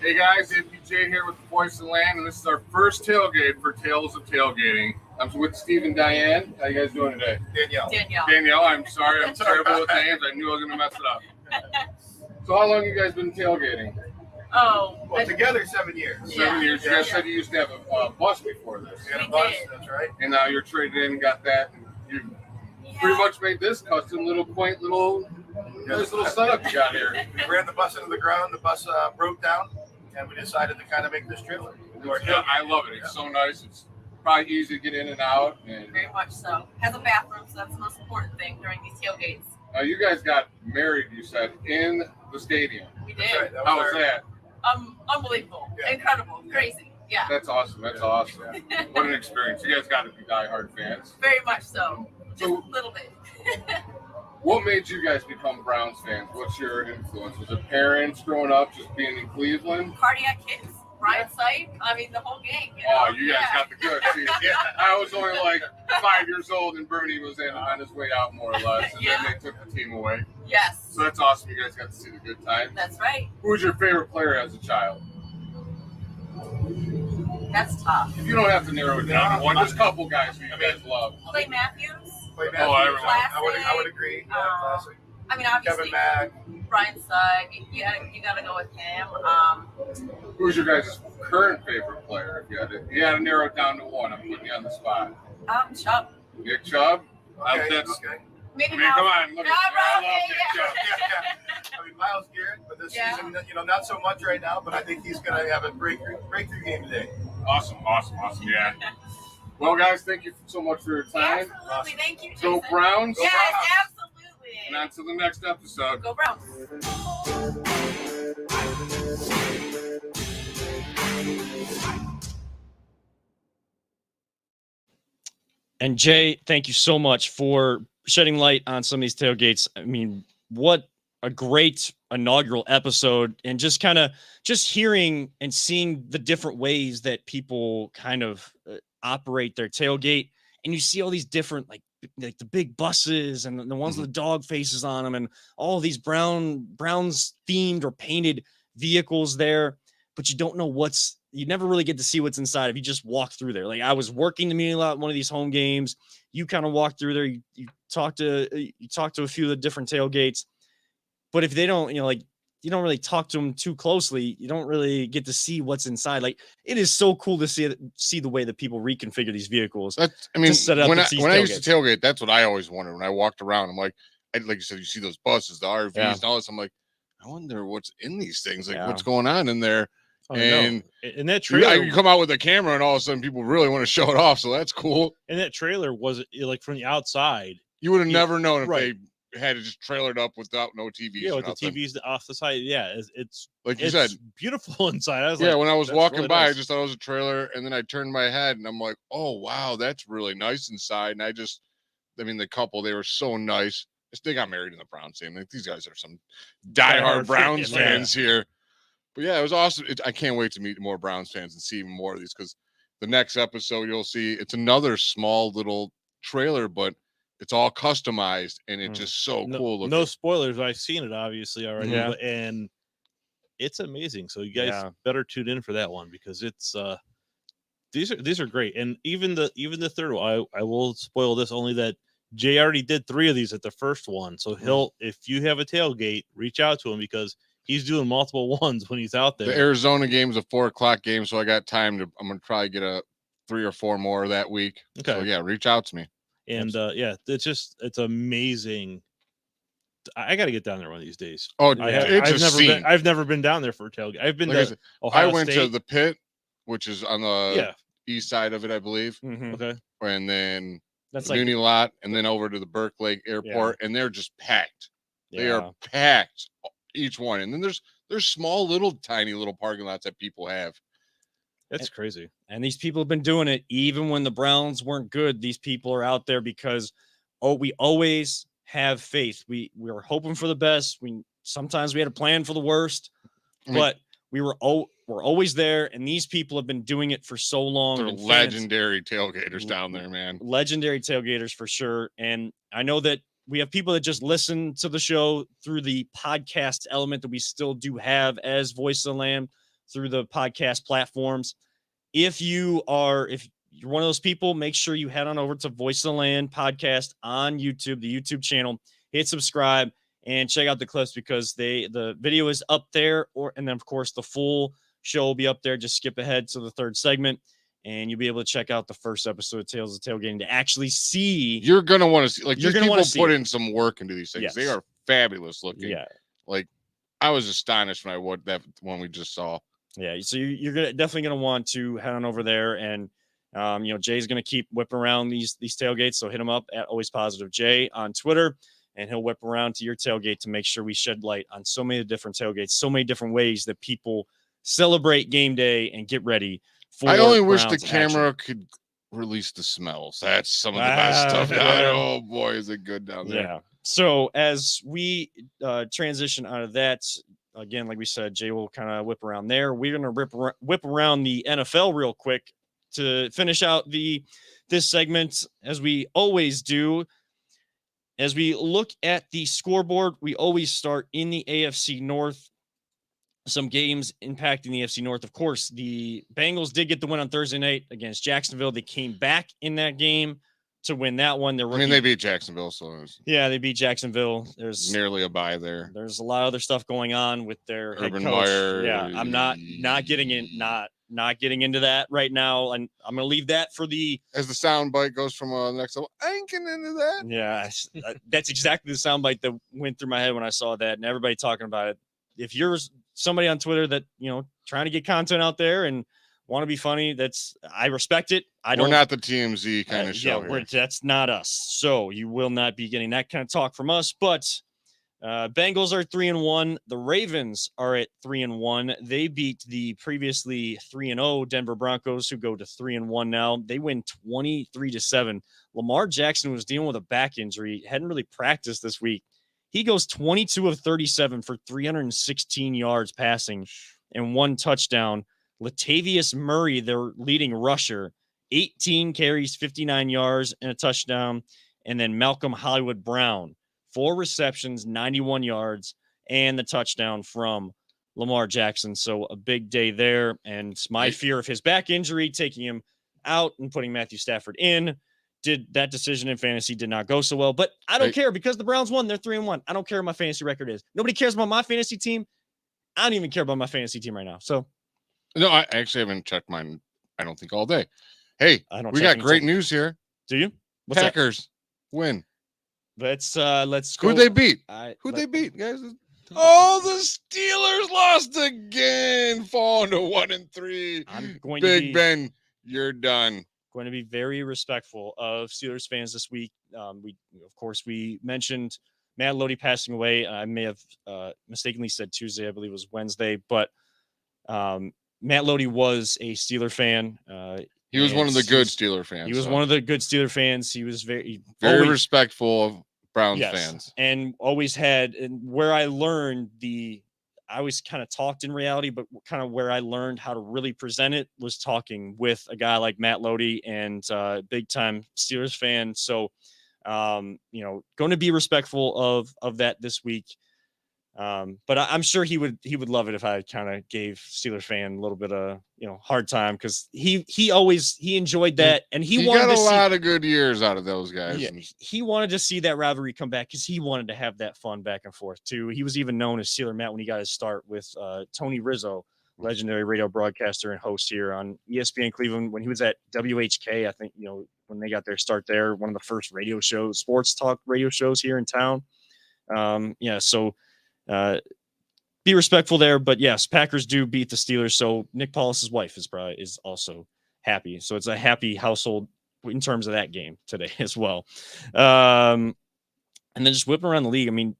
S3: Hey guys, APJ here with the Voice of the Land, and this is our first tailgate for Tales of Tailgating. I'm with Steve and Diane. How you guys doing today? Danielle, I'm sorry. I'm terrible with names. I knew I was going to mess it up. So how long have you guys been tailgating?
S7: Well, together 7 years.
S3: 7 years. You guys said you used to have a bus before this.
S7: We had a bus, that's right.
S3: And now you're traded in and got that. And you pretty much made this custom little quaint little setup you got here.
S7: We ran the bus into the ground. The bus broke down, and we decided to kind of make this trailer.
S3: Yeah, I love it. It's so nice. It's probably easy to get in and out. And
S8: Very much so. Has a bathroom, so that's the most important thing during these tailgates.
S3: you guys got married, you said, in the stadium.
S8: We did.
S7: That's right.
S3: How was that?
S8: Unbelievable.
S7: Yeah.
S8: Incredible. Crazy. Yeah.
S3: That's awesome. That's awesome. What an experience. You guys got to be diehard fans.
S8: Very much so. Just
S3: So-
S8: a little bit.
S3: What made you guys become Browns fans? What's your influence? Was it parents growing up, just being in Cleveland?
S8: Cardiac kids. Brian Sight. I mean, the whole gang.
S3: Oh, you guys got the good. See, I was only like 5 years old, and Bernie was on his way out, more or less, and
S8: Yeah.
S3: then they took the team away.
S8: Yes.
S3: So that's awesome. You guys got to see the good times.
S8: That's right.
S3: Who was your favorite player as a child?
S8: That's tough.
S3: If you don't have to narrow it down to one, just a couple guys who you guys love.
S8: Clay Matthews.
S7: Play
S3: Oh,
S7: Matthews.
S3: everyone.
S7: I would agree. Yeah, classic.
S8: I mean, obviously,
S7: Kevin Mack.
S8: Brian Sight. You got to go with him.
S3: Who's your guys' current favorite player? If you had to narrow it down to one, I'm putting you on the spot.
S8: Chubb.
S3: Nick Chubb?
S7: Okay,
S3: That's.
S7: okay.
S8: Maybe
S3: I mean, come on, look at
S8: Yeah,
S3: I love
S8: right,
S3: Nick
S8: yeah.
S3: Chubb.
S7: I mean, Miles Garrett, but this
S8: Yeah.
S7: season, not so much right now, but I think he's going to have a breakthrough game today.
S3: Awesome, yeah. Well, guys, thank you so much for your time.
S8: Absolutely. Thank you, Jason.
S3: Go Browns.
S8: Yes,
S7: Browns.
S8: absolutely.
S3: And on to the next episode.
S8: Go Browns.
S2: And Jay, thank you so much for shedding light on some of these tailgates. I mean, what a great inaugural episode, and just hearing and seeing the different ways that people kind of operate their tailgate. And you see all these different, like the big buses and the ones with the dog faces on them, and all these Browns themed or painted vehicles there, but you don't know you never really get to see what's inside if you just walk through there. Like, I was working the media lot at one of these home games. You kind of walk through there, you talk to a few of the different tailgates, but if they don't, you don't really talk to them too closely, you don't really get to see what's inside. Like, it is so cool to see the way that people reconfigure these vehicles.
S3: That's, I mean,
S2: set up
S3: when
S2: to
S3: I
S2: see
S3: used to tailgate, that's what I always wondered when I walked around. I'm like you said, you see those buses, the RVs, and all this. I'm like, I wonder what's in these things. Like, what's going on in there?
S4: Oh,
S3: and
S4: and that trailer,
S3: you come out with a camera, and all of a sudden, people really want to show it off. So that's cool.
S4: and that trailer was like from the outside.
S3: You would have
S4: Yeah,
S3: never known if
S4: right.
S3: they had it just trailered up without no TVs.
S4: Yeah,
S3: or
S4: with the
S3: nothing.
S4: TVs off the side. Yeah, it's
S3: like you
S4: it's
S3: said.
S4: beautiful inside. I was
S3: Yeah,
S4: like,
S3: when I was
S4: that's
S3: walking
S4: really
S3: by, I
S4: nice.
S3: just thought it was a trailer, and then I turned my head, and I'm like, "Oh wow, that's really nice inside." And the couple, they were so nice. They got married in the Browns team. Like, these guys are some diehard
S4: Diehard
S3: Browns
S4: fans, yeah.
S3: fans here. But yeah, it was awesome. I can't wait to meet more Browns fans and see even more of these, because the next episode you'll see it's another small little trailer, but it's all customized, and it's just so cool looking.
S4: No spoilers. I've seen it obviously already,
S2: Yeah.
S4: and it's amazing. So you guys
S2: Yeah.
S4: better tune in for that one, because it's these are great. And even the third one, I will spoil this, only that Jay already did 3 of these at the first one. So if you have a tailgate, reach out to him, because he's doing multiple ones when he's out there.
S3: The Arizona game's a 4:00 game, so I got time to. I'm gonna try to get 3 or 4 more that week.
S4: Okay.
S3: So yeah, reach out to me.
S4: And it's amazing. I got to get down there one of these days.
S3: Oh,
S4: I've never been down there for a tailgate. I've been
S3: Like I
S4: to
S3: said,
S4: Ohio
S3: I went to
S4: State.
S3: the pit, which is on the east side of it, I believe,
S2: Mhm.
S4: Okay.
S3: and then
S2: That's
S3: the
S2: like,
S3: Muni lot, and then over to the Burke Lake Airport, and they're just packed. They
S2: yeah.
S3: are packed, each one. And then there's small, tiny little parking lots that people have.
S4: That's crazy.
S2: And these people have been doing it even when the Browns weren't good. These people are out there because, we always have faith. We were hoping for the best. Sometimes we had a plan for the worst, but we're always there. And these people have been doing it for so long.
S3: They're
S2: and fans-
S3: legendary tailgaters down there, man.
S2: legendary tailgaters for sure. And I know that we have people that just listen to the show through the podcast element that we still do have as Voice of the Land. through the podcast platforms. If you're one of those people, make sure you head on over to Voice of the Land podcast on YouTube, the YouTube channel, hit subscribe and check out the clips because the video is up there, and then of course the full show will be up there. Just skip ahead to the third segment and you'll be able to check out the first episode of Tales of Tailgating to actually see.
S3: You're going to want to see, like,
S2: You're
S3: these
S2: gonna wanna
S3: people
S2: see
S3: put
S2: it.
S3: in some work into these things.
S2: Yes.
S3: They are fabulous looking.
S2: Yeah.
S3: Like, I was astonished when that one we just saw.
S2: Yeah. So you're definitely going to want to head on over there, and Jay's going to keep whipping around these tailgates. So hit him up at Always Positive Jay on Twitter, and he'll whip around to your tailgate to make sure we shed light on so many different tailgates, so many different ways that people celebrate game day and get ready for.
S3: I only wish the
S2: Browns
S3: camera
S2: action.
S3: could release the smells. That's some of the best stuff down there. Oh boy, is it good down there.
S2: Yeah. So as we transition out of that, again, like we said, Jay will kind of whip around there. We're going to whip around the NFL real quick to finish out this segment, as we always do. As we look at the scoreboard, we always start in the AFC North. Some games impacting the AFC North. Of course, the Bengals did get the win on Thursday night against Jacksonville. They came back in that game to win that one.
S3: They beat Jacksonville, so it was
S2: they beat Jacksonville. There's
S3: nearly a bye there.
S2: There's a lot of other stuff going on with their
S3: Urban
S2: head coach.
S3: Meyer.
S2: Yeah, I'm not getting into that right now, and I'm going to leave that for the
S3: as the soundbite goes from the next level. I ain't getting into that.
S2: Yeah, that's exactly the soundbite that went through my head when I saw that, and everybody talking about it. If you're somebody on Twitter that trying to get content out there and want to be funny, I respect it. We're
S3: not the TMZ kind of show.
S2: That's not us. So you will not be getting that kind of talk from us. But Bengals are 3-1. The Ravens are at 3-1. They beat the previously 3-0 Denver Broncos, who go to 3-1 now. They win 23-7. Lamar Jackson was dealing with a back injury, hadn't really practiced this week. He goes 22 of 37 for 316 yards passing and 1 touchdown. Latavius Murray, their leading rusher, 18 carries, 59 yards, and a touchdown. And then Malcolm Hollywood Brown, 4 receptions, 91 yards, and the touchdown from Lamar Jackson. So a big day there. And my fear of his back injury, taking him out and putting Matthew Stafford in, that decision in fantasy did not go so well. But I don't care, because the Browns won. They're 3-1. I don't care what my fantasy record is. Nobody cares about my fantasy team. I don't even care about my fantasy team right now. So
S3: no, I actually haven't checked mine, I don't think, all day. Hey, we got great news here.
S2: Do you? What's
S3: Packers win.
S2: Let's go.
S3: Who'd they beat? Who'd they beat, guys? Oh, the Steelers lost again, falling to 1-3.
S2: I'm going
S3: Big Ben, you're done.
S2: Going to be very respectful of Steelers fans this week. We mentioned Matt Lodi passing away. I may have mistakenly said Tuesday. I believe it was Wednesday, but Matt Lodi was a Steeler fan.
S3: He was one of the good Steeler fans.
S2: He was one of the good Steeler fans. He was very
S3: respectful of Browns fans,
S2: and always had. And where I learned I always kind of talked in reality, but kind of where I learned how to really present it was talking with a guy like Matt Lodi, and big time Steelers fan. So, going to be respectful of that this week. But I'm sure he would love it if I kind of gave Steelers fan a little bit of hard time, because he enjoyed that, and he wanted
S3: got
S2: a
S3: lot of good years out of those guys.
S2: Yeah, he wanted to see that rivalry come back, because he wanted to have that fun back and forth too. He was even known as Steeler Matt when he got his start with Tony Rizzo, legendary radio broadcaster and host here on ESPN Cleveland, when he was at WHK. I think when they got their start there, one of the first radio shows, sports talk radio shows here in town. So. Be respectful there, but yes, Packers do beat the Steelers. So Nick Paulus's wife is also happy. So it's a happy household in terms of that game today as well. And then just whipping around the league. I mean,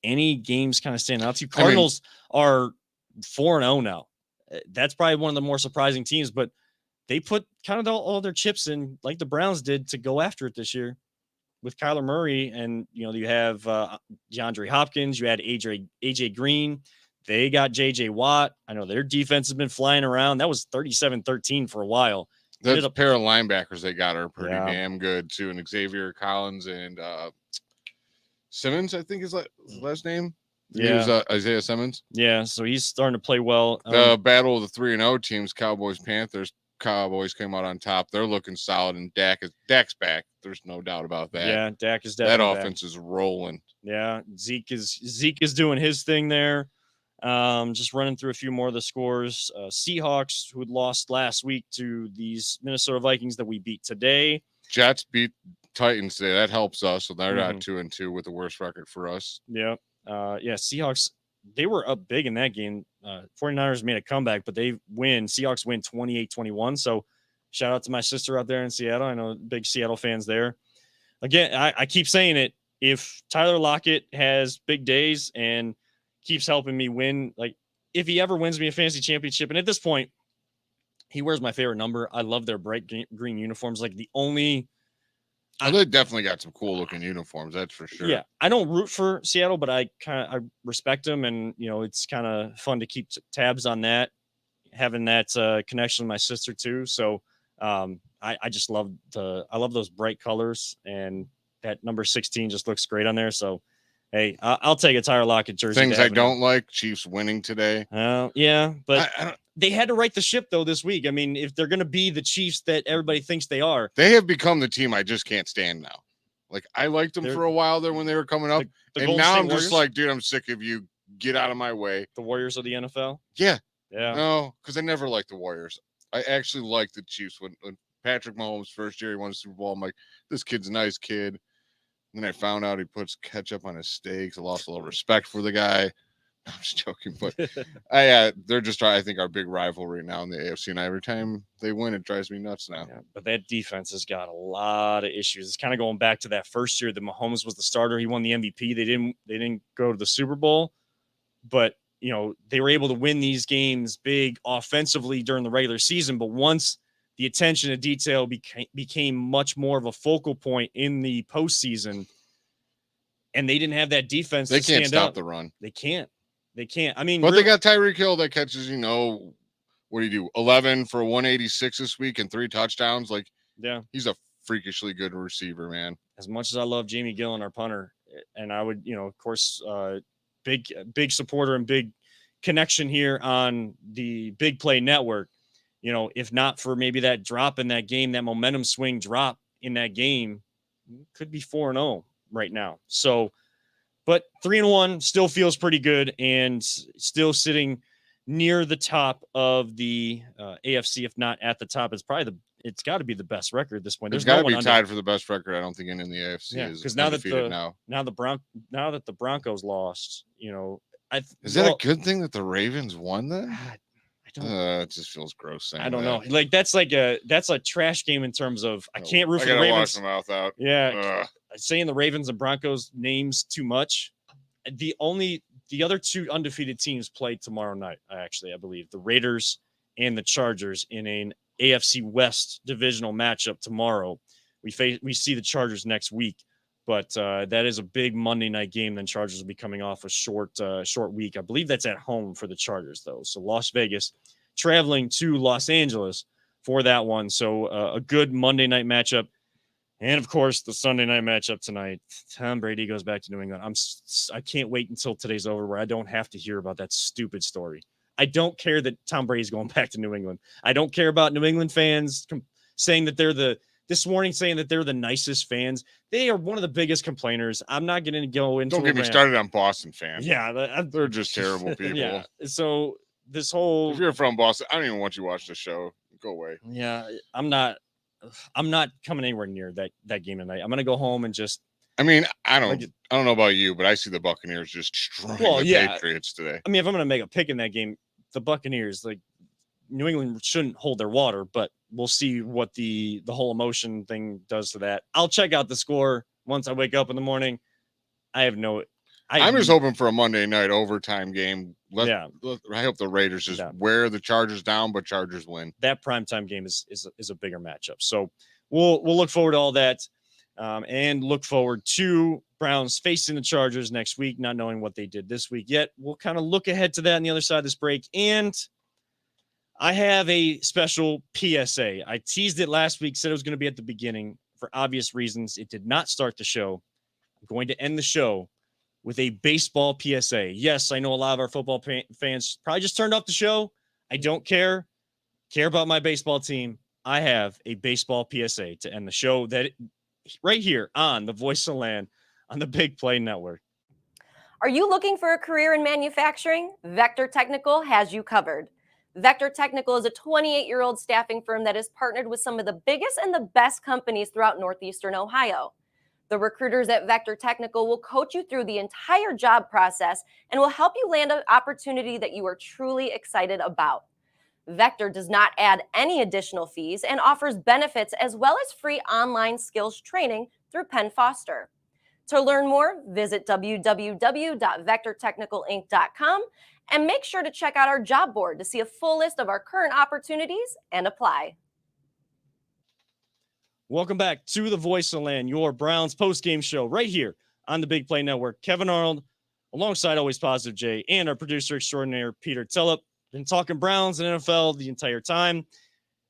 S2: any games kind of stand out to you? Cardinals are 4-0 now. That's probably one of the more surprising teams, but they put kind of all their chips in, like the Browns did, to go after it this year. With Kyler Murray, and you have DeAndre Hopkins, you had AJ Green, they got JJ Watt. I know their defense has been flying around. That was 37-13 for a while.
S3: Those pair of linebackers they got are pretty damn good too, and Xavier Collins and Simmons, I think is last name. He was Isaiah Simmons.
S2: Yeah, so he's starting to play well.
S3: The battle of the 3-0 teams, Cowboys, Panthers. Cowboys came out on top. They're looking solid, and Dak's back. There's no doubt about that.
S2: Yeah, Dak is
S3: that
S2: definitely
S3: offense
S2: back.
S3: is rolling.
S2: Yeah, Zeke is doing his thing there. Just running through a few more of the scores. Seahawks, who had lost last week to these Minnesota Vikings that we beat today.
S3: Jets beat Titans today. That helps us. So they're not 2-2 with the worst record for us.
S2: Yeah. Seahawks, they were up big in that game. 49ers made a comeback, but they win. Seahawks win 28-21. So shout out to my sister out there in Seattle. I know big Seattle fans there. Again, I keep saying it. If Tyler Lockett has big days and keeps helping me win, like if he ever wins me a fantasy championship, and at this point, he wears my favorite number. I love their bright green uniforms. Like the only
S3: they definitely got some cool looking uniforms. That's for sure.
S2: Yeah, I don't root for Seattle, but I respect them, and it's kind of fun to keep tabs on that. Having that connection with my sister too, so I just love those bright colors, and that number 16 just looks great on there. So hey, I'll take a Tyler Lockett jersey.
S3: Things I don't like: Chiefs winning today.
S2: Yeah, but they had to right the ship though this week. I mean, if they're going to be the Chiefs that everybody thinks they are,
S3: they have become the team I just can't stand now. Like I liked them for a while there when they were coming up, and now I'm just like, dude, I'm sick of you. Get out of my way.
S2: The Warriors of the NFL.
S3: Yeah.
S2: No,
S3: because I never liked the Warriors. I actually liked the Chiefs when Patrick Mahomes first year he won the Super Bowl. I'm like, this kid's a nice kid. And then I found out he puts ketchup on his steaks. I lost a little respect for the guy. I'm just joking, but they're just, I think, our big rivalry now in the AFC. And every time they win, it drives me nuts now.
S2: Yeah, but that defense has got a lot of issues. It's kind of going back to that first year that Mahomes was the starter. He won the MVP. They didn't go to the Super Bowl, but they were able to win these games big offensively during the regular season. But once the attention to detail became much more of a focal point in the postseason, and they didn't have that defense.
S3: They can't stop the run.
S2: They can't. I mean,
S3: but they got Tyreek Hill that catches, what do you do? 11 for 186 this week and 3 touchdowns. Like,
S2: yeah,
S3: he's a freakishly good receiver, man.
S2: As much as I love Jamie Gillen, our punter, and I would, of course, big supporter and big connection here on the Big Play Network. If not for maybe that drop in that game, that momentum swing drop in that game, could be 4-0 right now. So, but 3-1 still feels pretty good and still sitting near the top of the AFC, if not at the top. It's got to be the best record at this point.
S3: There's got to be tied for the best record. I don't think in the AFC
S2: because now that the Broncos lost,
S3: is that a good thing that the Ravens won then? It just feels gross saying
S2: I don't
S3: that.
S2: know. Like that's a trash game in terms of I can't root for the Ravens.
S3: Wash my mouth out.
S2: Yeah, saying the Ravens and Broncos names too much. The other 2 undefeated teams play tomorrow night. I believe the Raiders and the Chargers in an AFC West divisional matchup tomorrow. We see the Chargers next week, but that is a big Monday night game. Then Chargers will be coming off a short week. I believe that's at home for the Chargers though. So Las Vegas traveling to Los Angeles for that one. So a good Monday night matchup. And of course, the Sunday night matchup tonight, Tom Brady goes back to New England. I can't wait until today's over where I don't have to hear about that stupid story. I don't care that Tom Brady's going back to New England. I don't care about New England fans saying that this morning saying that they're the nicest fans. They are one of the biggest complainers. I'm not going to go into.
S3: Don't get me started on Boston fans.
S2: Yeah,
S3: they're just terrible people.
S2: Yeah. So this whole.
S3: If you're from Boston, I don't even want you to watch the show. Go away.
S2: Yeah, I'm not coming anywhere near that game tonight. I'm gonna go home and just.
S3: I mean, I don't know about you, but I see the Buccaneers just destroying the Patriots today.
S2: I mean, if I'm gonna make a pick in that game, the Buccaneers, like New England shouldn't hold their water, but we'll see what the whole emotion thing does to that. I'll check out the score once I wake up in the morning. I'm
S3: just hoping for a Monday night overtime game. I hope the Raiders just wear the Chargers down, but Chargers win.
S2: That primetime game is a bigger matchup. So we'll look forward to all that, and look forward to Browns facing the Chargers next week, not knowing what they did this week yet. We'll kind of look ahead to that on the other side of this break. And I have a special PSA. I teased it last week, said it was going to be at the beginning for obvious reasons. It did not start the show. I'm going to end the show with a baseball PSA. Yes, I know a lot of our football fans probably just turned off the show. I don't care about my baseball team. I have a baseball PSA to end the show that right here on the Voice of the Land on the Big Play Network.
S5: Are you looking for a career in manufacturing? Vector Technical has you covered. Vector Technical is a 28-year-old staffing firm that has partnered with some of the biggest and the best companies throughout Northeastern Ohio. The recruiters at Vector Technical will coach you through the entire job process and will help you land an opportunity that you are truly excited about. Vector does not add any additional fees and offers benefits as well as free online skills training through Penn Foster. To learn more, visit www.vectortechnicalinc.com and make sure to check out our job board to see a full list of our current opportunities and apply.
S2: Welcome back to the Voice of the Land, your Browns post-game show right here on the Big Play Network. Kevin Arnold, alongside Always Positive Jay, and our producer extraordinaire, Peter Tillip. Been talking Browns and NFL the entire time.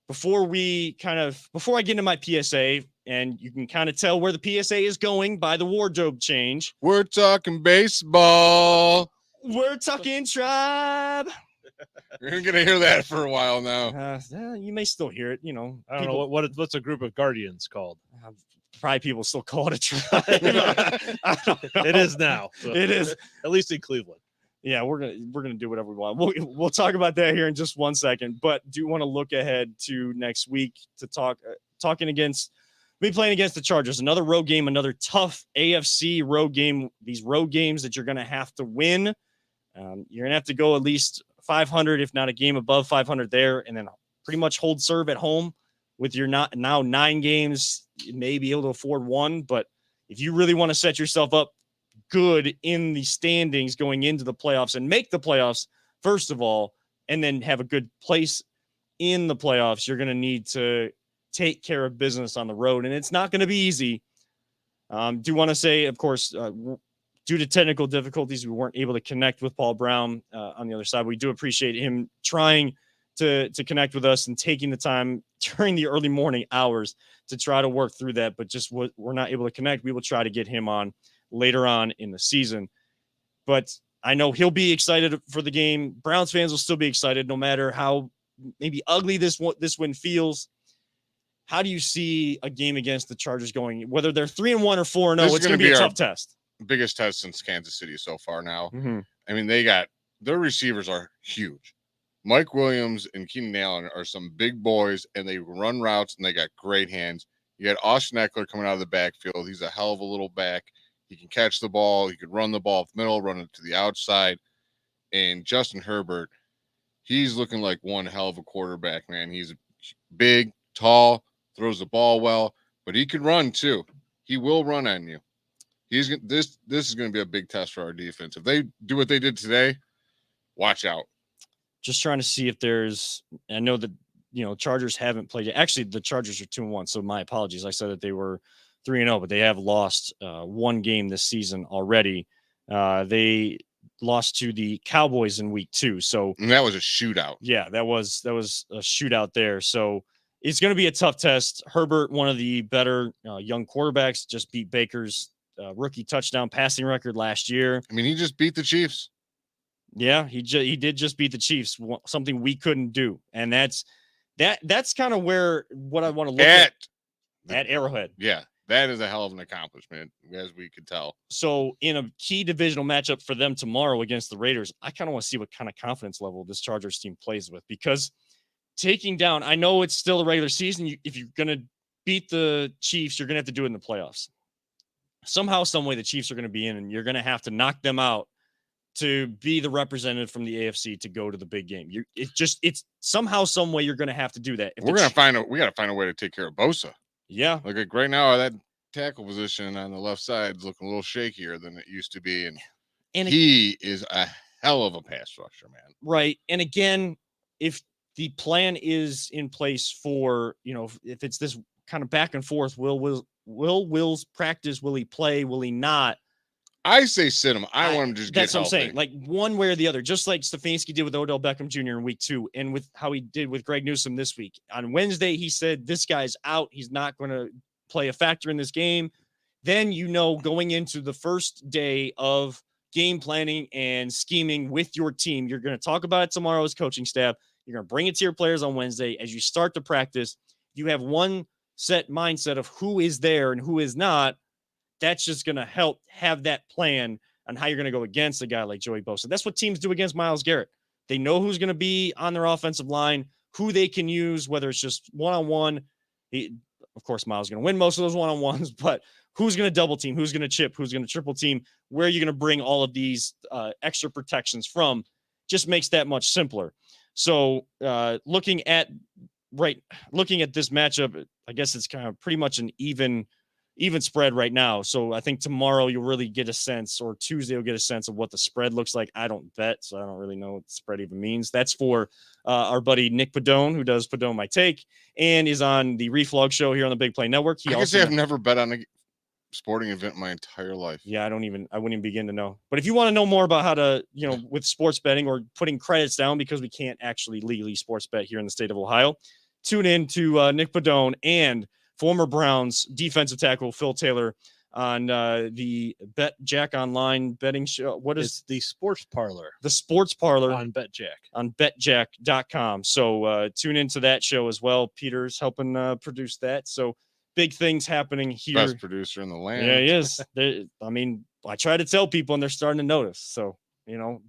S2: Before I get into my PSA, and you can kind of tell where the PSA is going by the wardrobe change.
S3: We're talking baseball.
S2: We're talking tribe.
S3: You're going to hear that for a while now.
S2: You may still hear it.
S4: I don't know what's a group of guardians called.
S2: Probably people still call it a tribe. I don't know.
S4: It is now. So
S2: It is.
S4: At least in Cleveland.
S2: Yeah, we're gonna do whatever we want. We'll talk about that here in just 1 second. But do want to look ahead to next week to playing against the Chargers. Another road game, another tough AFC road game. These road games that you're gonna have to win. You're gonna have to go at least 500, if not a game above 500 there, and then pretty much hold serve at home with your now 9 games. You may be able to afford one, but if you really want to set yourself up good in the standings going into the playoffs and make the playoffs, first of all, and then have a good place in the playoffs, you're going to need to take care of business on the road. And it's not going to be easy. Do want to say, of course, due to technical difficulties, we weren't able to connect with Paul Brown on the other side. We do appreciate him trying to connect with us and taking the time during the early morning hours to try to work through that, but just we're not able to connect. We will try to get him on later on in the season. But I know he'll be excited for the game. Browns fans will still be excited no matter how maybe ugly this win feels. How do you see a game against the Chargers going? Whether they're 3-1 or 4-0, it's going to be a tough test.
S3: Biggest test since Kansas City so far now.
S2: Mm-hmm.
S3: I mean, their receivers are huge. Mike Williams and Keenan Allen are some big boys, and they run routes, and they got great hands. You got Austin Eckler coming out of the backfield. He's a hell of a little back. He can catch the ball. He could run the ball up the middle, run it to the outside. And Justin Herbert, he's looking like one hell of a quarterback, man. He's big, tall, throws the ball well, but he can run too. He will run on you. This is going to be a big test for our defense. If they do what they did today, watch out.
S2: Just trying to see if I know that, Chargers haven't played yet. Actually, the Chargers are 2-1, so my apologies. I said that they were 3-0, but they have lost one game this season already. They lost to the Cowboys in week 2. So
S3: and that was a shootout.
S2: Yeah, that was a shootout there. So it's going to be a tough test. Herbert, one of the better young quarterbacks, just beat Baker's rookie touchdown passing record last year.
S3: I mean, he just beat the Chiefs.
S2: Yeah, he did just beat the Chiefs, something we couldn't do. And that's kind of what I want to look at Arrowhead.
S3: Yeah. That is a hell of an accomplishment, as we could tell.
S2: So in a key divisional matchup for them tomorrow against the Raiders, I kind of want to see what kind of confidence level this Chargers team plays with, because taking down, I know it's still a regular season. If you're going to beat the Chiefs, you're going to have to do it in the playoffs. Somehow, some way, the Chiefs are going to be in, and you're going to have to knock them out to be the representative from the AFC to go to the big game. It's somehow, some way you're going to have to do that.
S3: We got to find a way to take care of Bosa.
S2: Yeah.
S3: Like right now, that tackle position on the left side is looking a little shakier than it used to be. And he is a hell of a pass rusher, man.
S2: Right. And again, if the plan is in place for, if it's this kind of back and forth, Will's practice, will he play? Will he not?
S3: I say sit him. I want him to just get
S2: That's what
S3: healthy.
S2: I'm saying. Like one way or the other, just like Stefanski did with Odell Beckham Jr. in week 2, and with how he did with Greg Newsome this week. On Wednesday, he said, this guy's out. He's not going to play a factor in this game. then going into the first day of game planning and scheming with your team, you're going to talk about it tomorrow as coaching staff. You're going to bring it to your players on Wednesday. As you start to practice, you have one set mindset of who is there and who is not. That's just going to help have that plan on how you're going to go against a guy like Joey Bosa. That's what teams do against Myles Garrett. They know who's going to be on their offensive line, who they can use, whether it's just one-on-one. Of course, Myles is going to win most of those one-on-ones, but who's going to double team, who's going to chip, who's going to triple team, where are you going to bring all of these extra protections from, just makes that much simpler. So looking at this matchup, I guess it's kind of pretty much an even spread right now. So I think tomorrow you'll really get a sense, or Tuesday you'll get a sense of what the spread looks like. I don't bet, so I don't really know what the spread even means. That's for our buddy Nick Padone, who does Padone My Take and is on the Reflog show here on the Big Play Network.
S3: I can say I've never bet on a sporting event my entire life.
S2: Yeah, I wouldn't even begin to know. But if you want to know more about how to, with sports betting or putting credits down, because we can't actually legally sports bet here in the state of Ohio, tune in to Nick Padone and former Browns defensive tackle Phil Taylor on the Bet Jack online betting show. What is
S4: It's the Sports Parlor?
S2: The Sports Parlor
S4: on BetJack.
S2: On betjack.com. So tune into that show as well. Peter's helping produce that. So big things happening here.
S3: Best producer in the land.
S2: Yeah, he is. I try to tell people and they're starting to notice. So,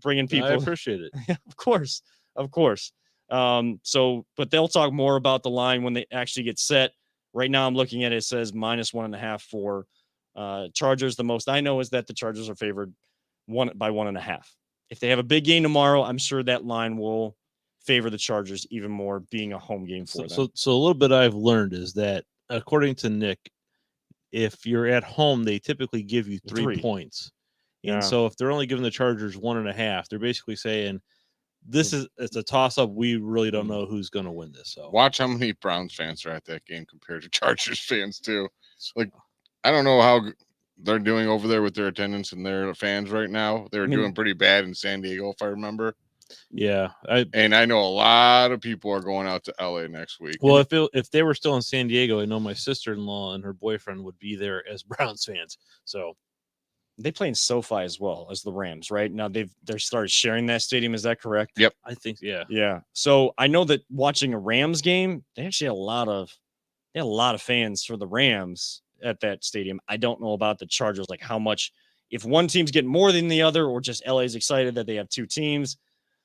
S2: bringing people.
S4: I appreciate it.
S2: Of course. But they'll talk more about the line when they actually get set. Right now, I'm looking at it. It says -1.5 for Chargers. The most I know is that the Chargers are favored by 1.5. If they have a big game tomorrow, I'm sure that line will favor the Chargers even more, being a home game for them.
S4: So a little bit I've learned is that, according to Nick, if you're at home, they typically give you three points. And
S2: Yeah.
S4: so if they're only giving the Chargers 1.5, they're basically saying it's a toss-up. We really don't know who's going to win this. So
S3: watch how many Browns fans are at that game compared to Chargers fans too. Like, I don't know how they're doing over there with their attendance and their fans right now. They're doing pretty bad in San Diego, if I remember.
S4: Yeah,
S3: and I know a lot of people are going out to LA next week.
S4: Well, if they were still in San Diego, I know my sister-in-law and her boyfriend would be there as Browns fans. So
S2: they play in SoFi as well as the Rams, right? Now they started sharing that stadium. Is that correct?
S3: Yep.
S4: I think, yeah.
S2: Yeah. So I know that watching a Rams game, they actually had a lot of fans for the Rams at that stadium. I don't know about the Chargers, like how much, if one team's getting more than the other, or just LA's excited that they have two teams.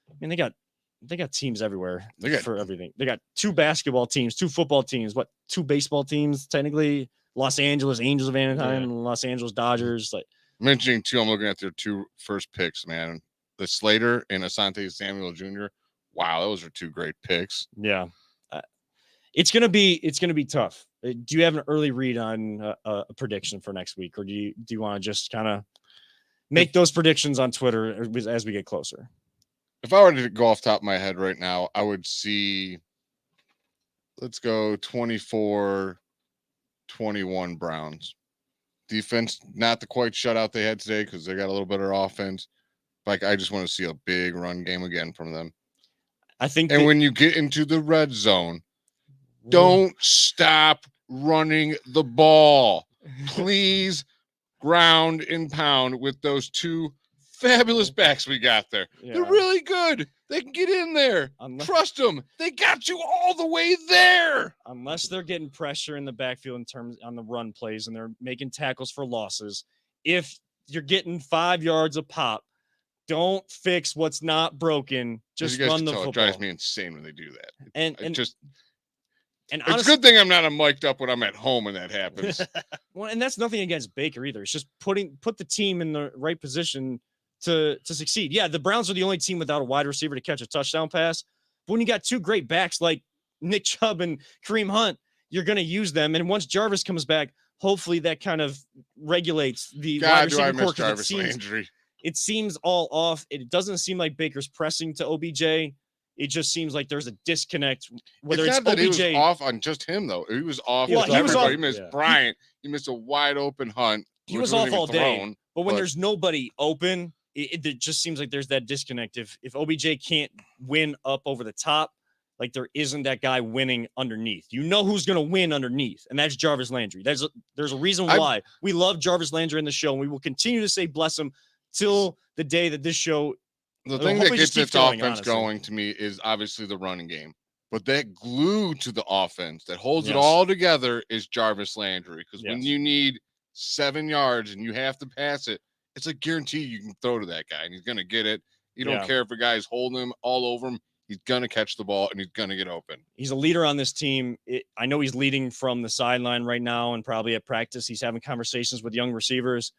S2: I mean, they got teams everywhere for everything. They got 2 basketball teams, 2 football teams, 2 baseball teams, technically. Los Angeles Angels of Anaheim, and Los Angeles Dodgers. Like,
S3: mentioning too, I'm looking at their 2 first picks, man. The Slater and Asante Samuel Jr. Wow, those are 2 great picks.
S2: Yeah. It's gonna be tough. Do you have an early read on a prediction for next week, or do you want to just kind of make those predictions on Twitter as we get closer?
S3: If I were to go off the top of my head right now, I would see, let's go 24-21 Browns. Defense, not the quite shutout they had today because they got a little better offense. Like, I just want to see a big run game again from them.
S2: I think,
S3: and when you get into the red zone, don't stop running the ball. Please ground and pound with those 2 fabulous backs we got there. Yeah. They're really good. They can get in there. Trust them. They got you all the way there.
S2: Unless they're getting pressure in the backfield in terms on the run plays and they're making tackles for losses. If you're getting 5 yards a pop, don't fix what's not broken. Just run the football.
S3: It drives me insane when they do that.
S2: And
S3: honestly,
S2: it's
S3: a good thing I'm not mic'd up when I'm at home when that happens.
S2: Well, and that's nothing against Baker either. It's just put the team in the right position to succeed. Yeah, the Browns are the only team without a wide receiver to catch a touchdown pass. But when you got 2 great backs like Nick Chubb and Kareem Hunt, you're going to use them. And once Jarvis comes back, hopefully that kind of regulates the wide receiver core.
S3: Jarvis Landry.
S2: It seems all off. It doesn't seem like Baker's pressing to OBJ. It just seems like there's a disconnect. Whether it's
S3: not that
S2: OBJ,
S3: he was off on just him though. He was off.
S2: Well, he was off.
S3: He missed Bryant. He missed a wide open Hunt.
S2: He was off all day. But when there's nobody open, it just seems like there's that disconnect. If OBJ can't win up over the top, like there isn't that guy winning underneath. You know who's going to win underneath, and that's Jarvis Landry. There's a reason why we love Jarvis Landry in the show, and we will continue to say bless him till the day that this show.
S3: The thing that gets its
S2: going,
S3: offense
S2: honestly.
S3: going to me is obviously the running game. But that glue to the offense that holds it
S2: Yes.
S3: all together is Jarvis Landry. Because when
S2: Yes.
S3: you need 7 yards and you have to pass it, it's a guarantee you can throw to that guy and he's going to get it. You don't
S2: Yeah.
S3: care if a guy's holding him all over him. He's going to catch the ball and he's going to get open.
S2: He's a leader on this team. I know he's leading from the sideline right now and probably at practice. He's having conversations with young receivers.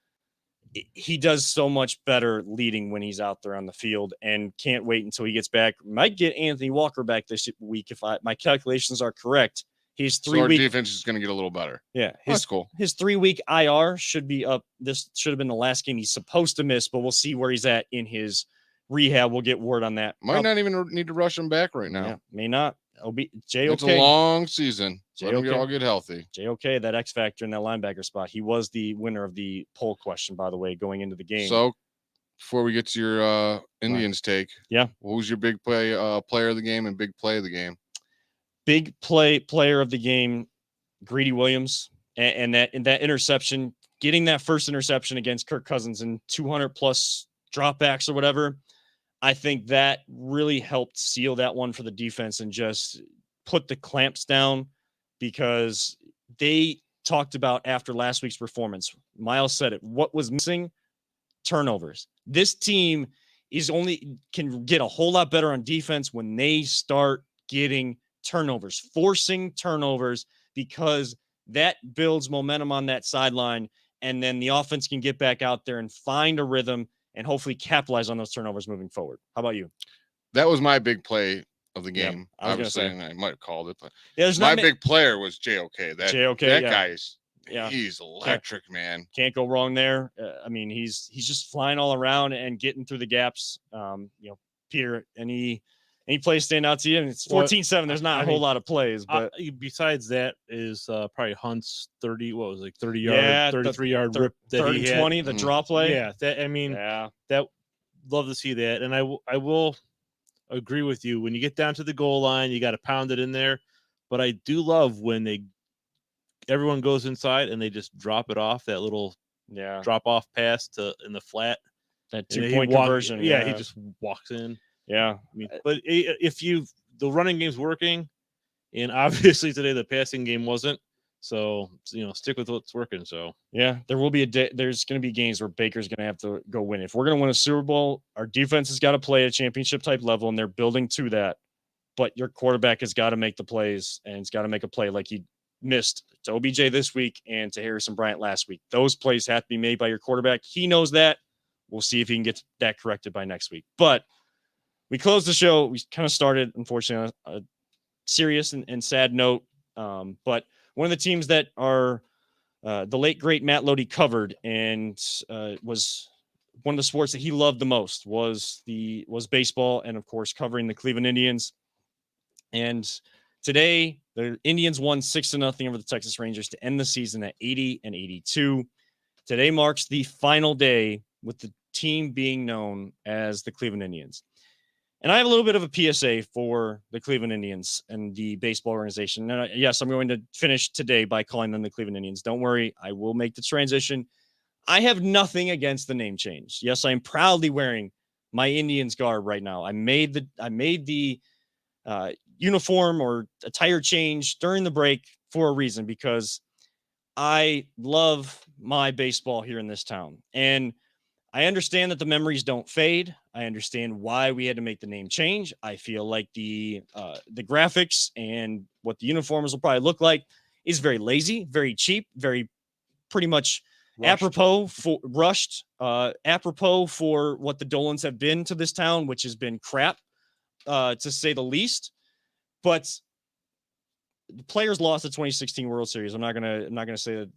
S2: He does so much better leading when he's out there on the field, and can't wait until he gets back. Might get Anthony Walker back this week if my calculations are correct. His
S3: So our
S2: 3-week
S3: defense is going to get a little better.
S2: Yeah,
S3: That's cool.
S2: His 3-week IR should be up. This should have been the last game he's supposed to miss, but we'll see where he's at in his rehab. We'll get word on that.
S3: Might not even need to rush him back right now.
S2: Yeah, may not. It'll be JOK.
S3: It's a long season. Let him
S2: JOK.
S3: all get healthy.
S2: JOK, that X factor in that linebacker spot. He was the winner of the poll question, by the way, going into the game.
S3: So before we get to your Indians take,
S2: Yeah.
S3: who's your big player of the game and big play of the game?
S2: Big player of the game, Greedy Williams, and that interception, getting that first interception against Kirk Cousins and 200 plus dropbacks or whatever. I think that really helped seal that one for the defense and just put the clamps down, because they talked about after last week's performance. Miles said it. What was missing? Turnovers. This team can get a whole lot better on defense when they start getting turnovers, forcing turnovers, because that builds momentum on that sideline. And then the offense can get back out there and find a rhythm and hopefully capitalize on those turnovers moving forward. How about you?
S3: That was my big play of the game.
S2: I was
S3: Obviously,
S2: gonna say.
S3: I might have called it, but
S2: There's
S3: my
S2: not
S3: big player was JOK. That
S2: JOK, yeah.
S3: guy's
S2: Yeah.
S3: he's electric, man.
S2: Can't go wrong there. I mean, he's just flying all around and getting through the gaps. Peter, any plays stand out to you? And it's 14-7. There's not a whole lot of plays, but
S4: besides that is probably Hunt's 30 yard,
S2: Yeah,
S4: 33 yard rip that
S2: 3rd
S4: he
S2: and
S4: had.
S2: 20, the draw play.
S4: Yeah, that love to see that. And I will agree with you. When you get down to the goal line, you got to pound it in there. But I do love when everyone goes inside and they just drop it off, that little drop off pass in the flat.
S2: That 2-point conversion.
S4: Yeah, he just walks in.
S2: Yeah.
S4: I mean, but if the running game's working, and obviously today the passing game wasn't, so stick with what's working. So
S2: yeah, there will be there's going to be games where Baker's going to have to go win. If we're going to win a Super Bowl, our defense has got to play at a championship type level, and they're building to that. But your quarterback has got to make the plays, and it's got to make a play like he missed to OBJ this week and to Harrison Bryant last week. Those plays have to be made by your quarterback. He knows that. We'll see if he can get that corrected by next week. But we closed the show. We kind of started, unfortunately, on a serious and sad note. But one of the teams that are the late, great Matt Lodi covered and was one of the sports that he loved the most was baseball, and, of course, covering the Cleveland Indians. And today, the Indians won 6-0 over the Texas Rangers to end the season at 80-82. Today marks the final day with the team being known as the Cleveland Indians. And I have a little bit of a PSA for the Cleveland Indians and the baseball organization. And yes, I'm going to finish today by calling them the Cleveland Indians. Don't worry, I will make the transition. I have nothing against the name change. Yes, I'm proudly wearing my Indians garb right now. I made the uniform or attire change during the break for a reason, because I love my baseball here in this town. And I understand that the memories don't fade. I understand why we had to make the name change. I feel like the graphics and what the uniforms will probably look like is very lazy, very cheap, very pretty much apropos for what the Dolans have been to this town, which has been crap, to say the least. But the players lost the 2016 World Series. I'm not gonna say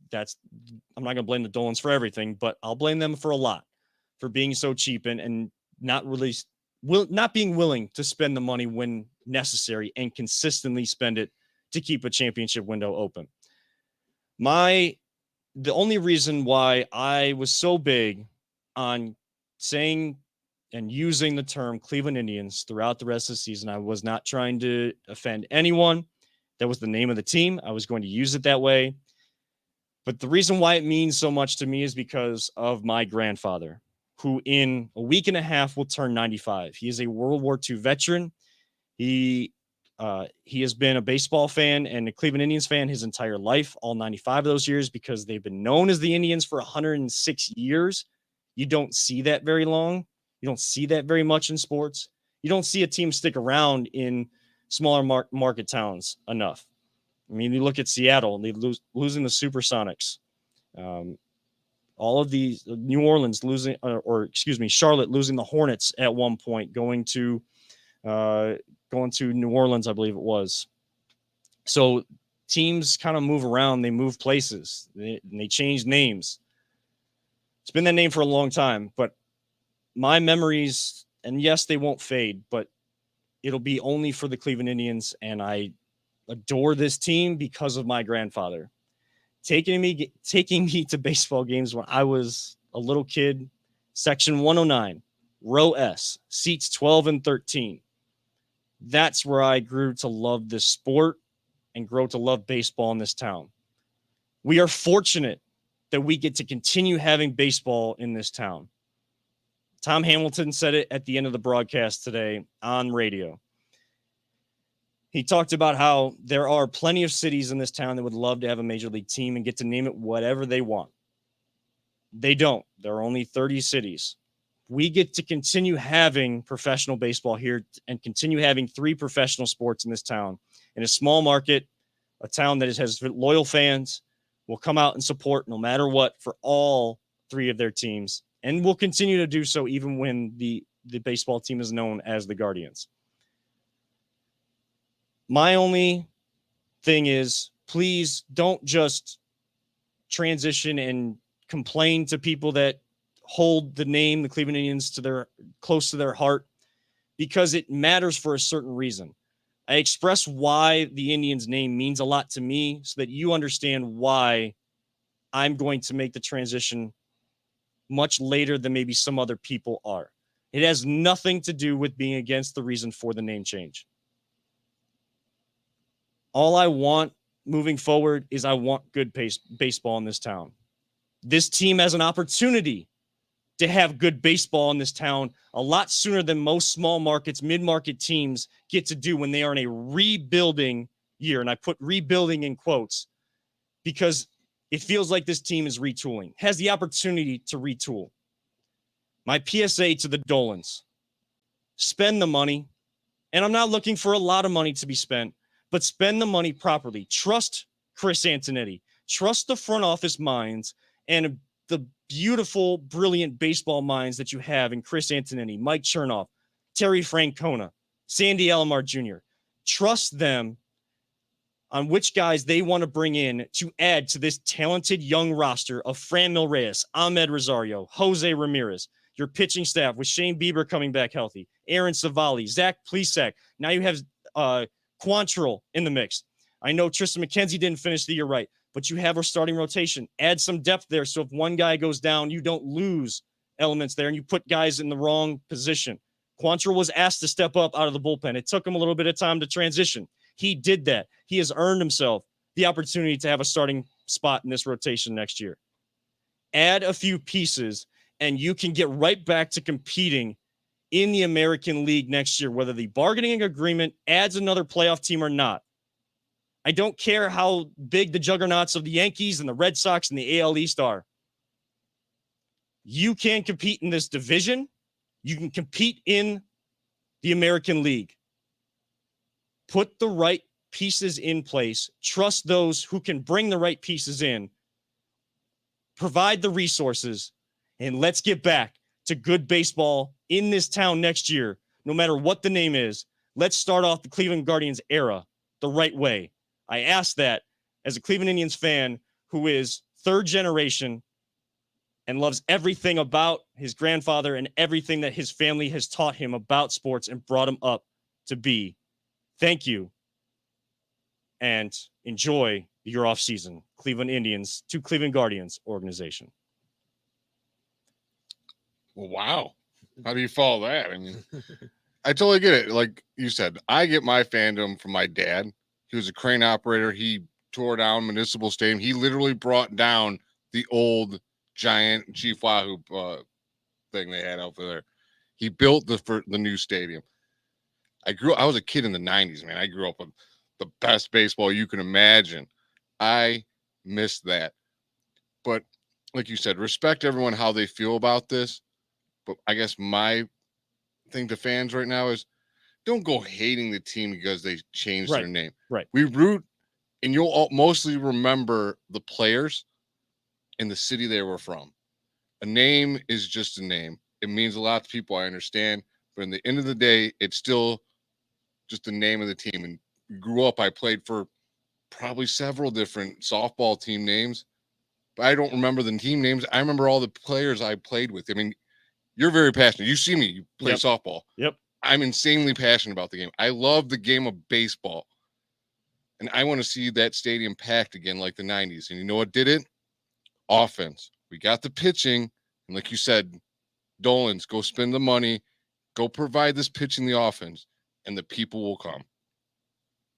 S2: I'm not gonna blame the Dolans for everything, but I'll blame them for a lot, for being so cheap and not being willing to spend the money when necessary and consistently spend it to keep a championship window open. The only reason why I was so big on saying and using the term Cleveland Indians throughout the rest of the season. I was not trying to offend anyone. That was the name of the team. I was going to use it that way. But the reason why it means so much to me is because of my grandfather, who in a week and a half will turn 95. He is a World War II veteran. He has been a baseball fan and a Cleveland Indians fan his entire life, all 95 of those years, because they've been known as the Indians for 106 years. You don't see that very long. You don't see that very much in sports. You don't see a team stick around in smaller market towns enough. I mean, you look at Seattle, and they losing the Supersonics. All of these, New Orleans losing, Charlotte losing the Hornets at one point, going to New Orleans, I believe it was. So teams kind of move around. They move places. They change names. It's been that name for a long time, but my memories, and yes, they won't fade, but it'll be only for the Cleveland Indians. And I adore this team because of my grandfather taking me to baseball games when I was a little kid. Section 109, row S, seats 12 and 13. That's where I grew to love this sport and grow to love baseball in this town. We are fortunate that we get to continue having baseball in this town. Tom Hamilton said it at the end of the broadcast today on radio. He talked about how there are plenty of cities in this town that would love to have a major league team and get to name it whatever they want. They don't. There are only 30 cities. We get to continue having professional baseball here and continue having 3 professional sports in this town. In a small market, a town that has loyal fans will come out and support no matter what for all 3 of their teams, and will continue to do so even when the baseball team is known as the Guardians. My only thing is, please don't just transition and complain to people that hold the name, the Cleveland Indians, close to their heart, because it matters for a certain reason. I express why the Indians name means a lot to me so that you understand why I'm going to make the transition much later than maybe some other people are. It has nothing to do with being against the reason for the name change. All I want moving forward is I want good baseball in this town. This team has an opportunity to have good baseball in this town a lot sooner than most small markets, mid-market teams get to do when they are in a rebuilding year. And I put rebuilding in quotes because it feels like this team is retooling, has the opportunity to retool. My PSA to the Dolans: spend the money. And I'm not looking for a lot of money to be spent, but spend the money properly. Trust Chris Antonetti. Trust the front office minds and the beautiful, brilliant baseball minds that you have in Chris Antonetti, Mike Chernoff, Terry Francona, Sandy Alomar Jr. Trust them on which guys they want to bring in to add to this talented young roster of Franmil Reyes, Ahmed Rosario, Jose Ramirez, your pitching staff with Shane Bieber coming back healthy, Aaron Savali, Zach Plesac. Now you have Quantrill in the mix. I know Tristan McKenzie didn't finish the year right, but you have our starting rotation. Add some depth there, so if one guy goes down, you don't lose elements there, and you put guys in the wrong position. Quantrill was asked to step up out of the bullpen. It took him a little bit of time to transition. He did that. He has earned himself the opportunity to have a starting spot in this rotation next year. Add a few pieces, and you can get right back to competing in the American League next year, whether the bargaining agreement adds another playoff team or not. I don't care how big the juggernauts of the Yankees and the Red Sox and the AL East are. You can compete in this division. You can compete in the American League. Put the right pieces in place. Trust those who can bring the right pieces in. Provide the resources, and let's get back to good baseball in this town next year, no matter what the name is. Let's start off the Cleveland Guardians era the right way. I ask that as a Cleveland Indians fan who is 3rd generation and loves everything about his grandfather and everything that his family has taught him about sports and brought him up to be. Thank you, and enjoy your offseason. Cleveland Indians to Cleveland Guardians organization.
S3: Wow. How do you follow that? I mean, I totally get it. Like you said, I get my fandom from my dad. He was a crane operator. He tore down Municipal Stadium. He literally brought down the old giant Chief Wahoo thing they had out there. He built the new stadium. I was a kid in the 90s, man. I grew up with the best baseball you can imagine. I miss that. But like you said, respect everyone how they feel about this. But I guess my thing to fans right now is don't go hating the team because they changed their name.
S2: Right.
S3: We root, and you'll mostly remember the players and the city they were from. A name is just a name. It means a lot to people, I understand. But in the end of the day, it's still just the name of the team. And grew up, I played for probably several different softball team names, but I don't remember the team names. I remember all the players I played with. I mean, you're very passionate. You see me, you play softball.
S2: Yep.
S3: I'm insanely passionate about the game. I love the game of baseball. And I want to see that stadium packed again like the 90s. And you know what did it? Offense. We got the pitching. And like you said, Dolan's, go spend the money. Go provide this pitching, the offense, and the people will come.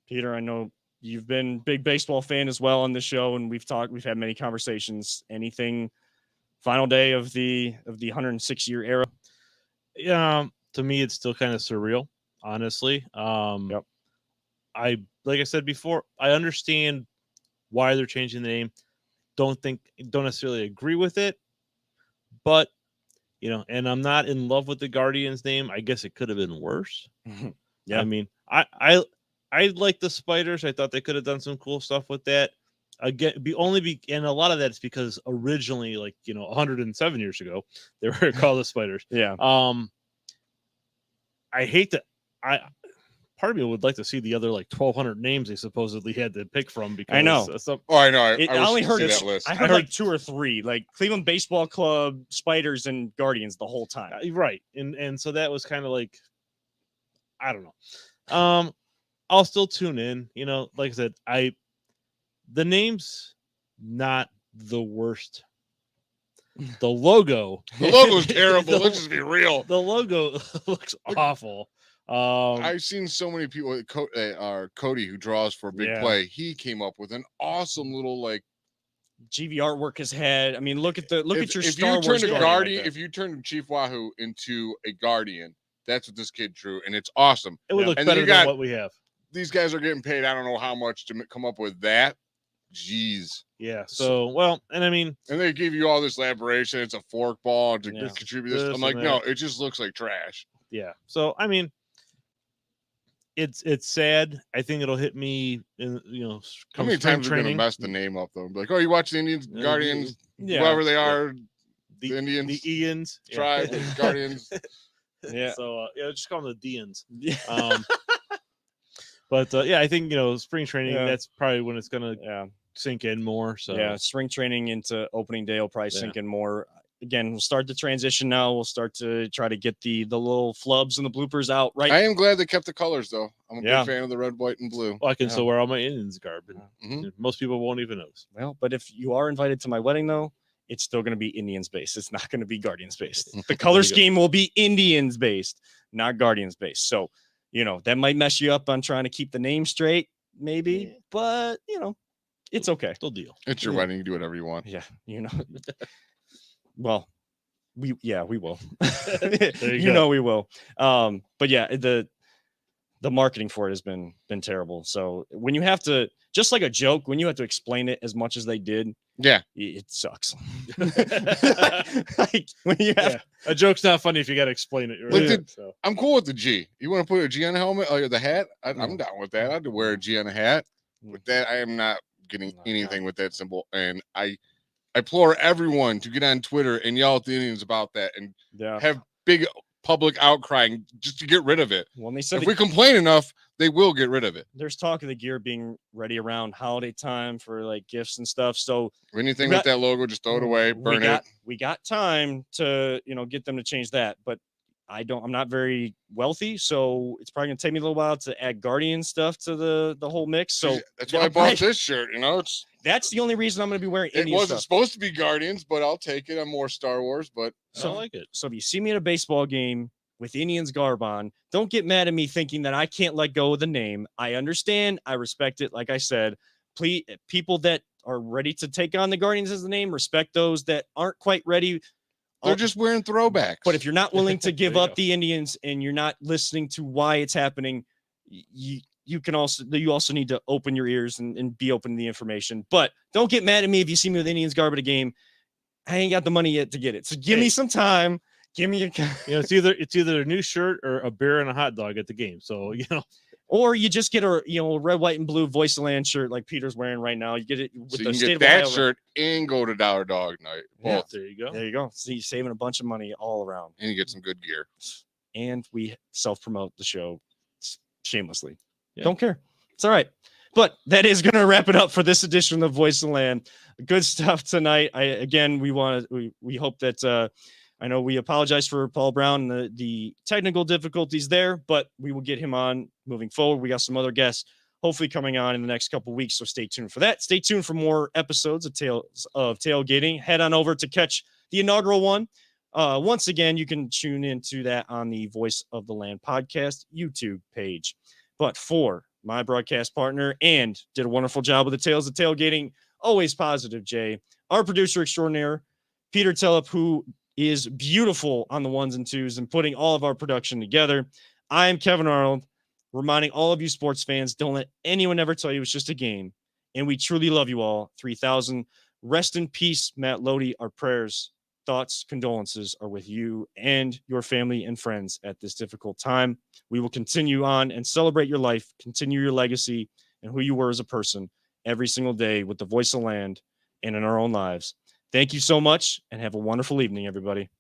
S2: Peter, I know you've been a big baseball fan as well on this show, and we've had many conversations. Anything final day of the 106-year era?
S4: Yeah, to me, it's still kind of surreal, honestly.
S2: Yep.
S4: Like I said before, I understand why they're changing the name. Don't necessarily agree with it, but and I'm not in love with the Guardians name. I guess it could have been worse.
S2: Yeah.
S4: I mean, I like the Spiders. I thought they could have done some cool stuff with that. Again, and a lot of that's because originally, 107 years ago, they were called the Spiders.
S2: Yeah.
S4: I hate that. Part of me would like to see the other 1,200 names they supposedly had to pick from, because
S2: I know.
S3: I know.
S2: I only heard
S3: that list.
S2: I heard 2 or 3, like Cleveland Baseball Club, Spiders, and Guardians the whole time.
S4: Right, and so that was kind of like, I don't know. I'll still tune in. Like I said, the name's not the worst. The logo's
S3: terrible. Let's just be real.
S4: The logo looks awful.
S3: I've seen so many people. Cody, who draws for Big Play, he came up with an awesome little
S2: GV artwork has had. I mean, look at your Star
S3: Wars. If you turn Chief Wahoo into a Guardian, that's what this kid drew, and it's awesome.
S4: It would look better than what we have.
S3: These guys are getting paid, I don't know how much to come up with that. Jeez.
S4: Yeah. So, and I mean,
S3: and they give you all this elaboration. It's a fork ball to contribute this. I'm like, no, it just looks like trash.
S4: Yeah. So, I mean, it's sad. I think it'll hit me in,
S3: how many times are we gonna mess the name up though? Be like, oh, you watch the Indians, Guardians, whoever they are, the Indians,
S4: the Ians,
S3: tribe, Guardians.
S4: Yeah. So just call them the Deans. But I think spring training. That's probably when it's gonna sink in more. So
S2: spring training into opening day will probably sink in more. Again, we'll start the transition now. We'll start to try to get the little flubs and the bloopers out. Right.
S3: I am glad they kept the colors though. I'm a big fan of the red, white, and blue.
S4: Well, I can still wear all my Indians garb, and most people won't even notice.
S2: Well, but if you are invited to my wedding though, it's still going to be Indians based. It's not going to be Guardians based. The color scheme will be Indians based, not Guardians based. So, that might mess you up on trying to keep the name straight, maybe, but it's okay.
S4: Still deal.
S3: It's your wedding. You do whatever you want.
S2: Yeah. Well, we will. We will. But yeah, the marketing for it has been terrible. So when you have to, just like a joke, when you have to explain it as much as they did, it sucks. When you have
S4: a joke's not funny if you got to explain it. Right?
S3: I'm cool with the G. You want to put a G on the helmet or the hat? I'm down with that. I'd wear a G on a hat. With that, I am not getting anything with that symbol, and I implore everyone to get on Twitter and yell at the Indians about that and have big public outcrying just to get rid of it.
S2: Well, they said
S3: if we complain enough, they will get rid of it.
S2: There's talk of the gear being ready around holiday time for gifts and stuff. So
S3: anything with that logo, just throw it away, burn it.
S2: We got time to get them to change that, but I'm not very wealthy, so it's probably gonna take me a little while to add Guardian stuff to the whole mix. So
S3: that's why I bought this shirt.
S2: That's the only reason I'm going to be wearing
S3: It
S2: Indian
S3: wasn't
S2: stuff.
S3: supposed to be Guardians, but I'll take it. I'm more Star Wars, but
S4: I like it.
S2: So if you see me at a baseball game with Indians garb on, don't get mad at me thinking that I can't let go of the name. I understand. I respect it. Like I said, please, people that are ready to take on the Guardians as the name, respect those that aren't quite ready.
S3: they're just wearing throwbacks.
S2: But if you're not willing to give
S4: There you
S2: up
S4: go.
S2: the Indians and you're not listening to why it's happening, you also need to open your ears and be open to the information. But don't get mad at me if you see me with Indians garb at a game. I ain't got the money yet to get it. So give me some time. Give me
S4: It's either a new shirt or a beer and a hot dog at the game. So
S2: or you just get a red, white, and blue Voice of Land shirt like Peter's wearing right now. You get it with
S3: so
S2: the
S3: you can
S2: state
S3: get
S2: of
S3: that
S2: Ohio.
S3: shirt and go to Dollar Dog Night.
S2: Yeah.
S3: Both.
S4: there you go.
S2: There you go. So you're saving a bunch of money all around.
S3: And you get some good gear.
S2: And we self-promote the show shamelessly.
S4: Yeah.
S2: Don't care. It's all right. But that is going to wrap it up for this edition of Voice of the Land. Good stuff tonight. We hope that I know we apologize for Paul Brown and the technical difficulties there, but we will get him on moving forward. We got some other guests hopefully coming on in the next couple of weeks, so stay tuned for that. Stay tuned for more episodes of Tales of Tailgating. Head on over to catch the inaugural one. Once again, you can tune into that on the Voice of the Land podcast YouTube page. But for my broadcast partner and did a wonderful job with the Tales of Tailgating, always positive, Jay, our producer extraordinaire, Peter Tellup, who is beautiful on the ones and twos and putting all of our production together. I am Kevin Arnold, reminding all of you sports fans, don't let anyone ever tell you it's just a game. And we truly love you all. 3,000. Rest in peace, Matt Lodi. Our prayers, thoughts, condolences are with you and your family and friends at this difficult time. We will continue on and celebrate your life, continue your legacy and who you were as a person every single day with the Voice of Land and in our own lives. Thank you so much and have a wonderful evening, everybody.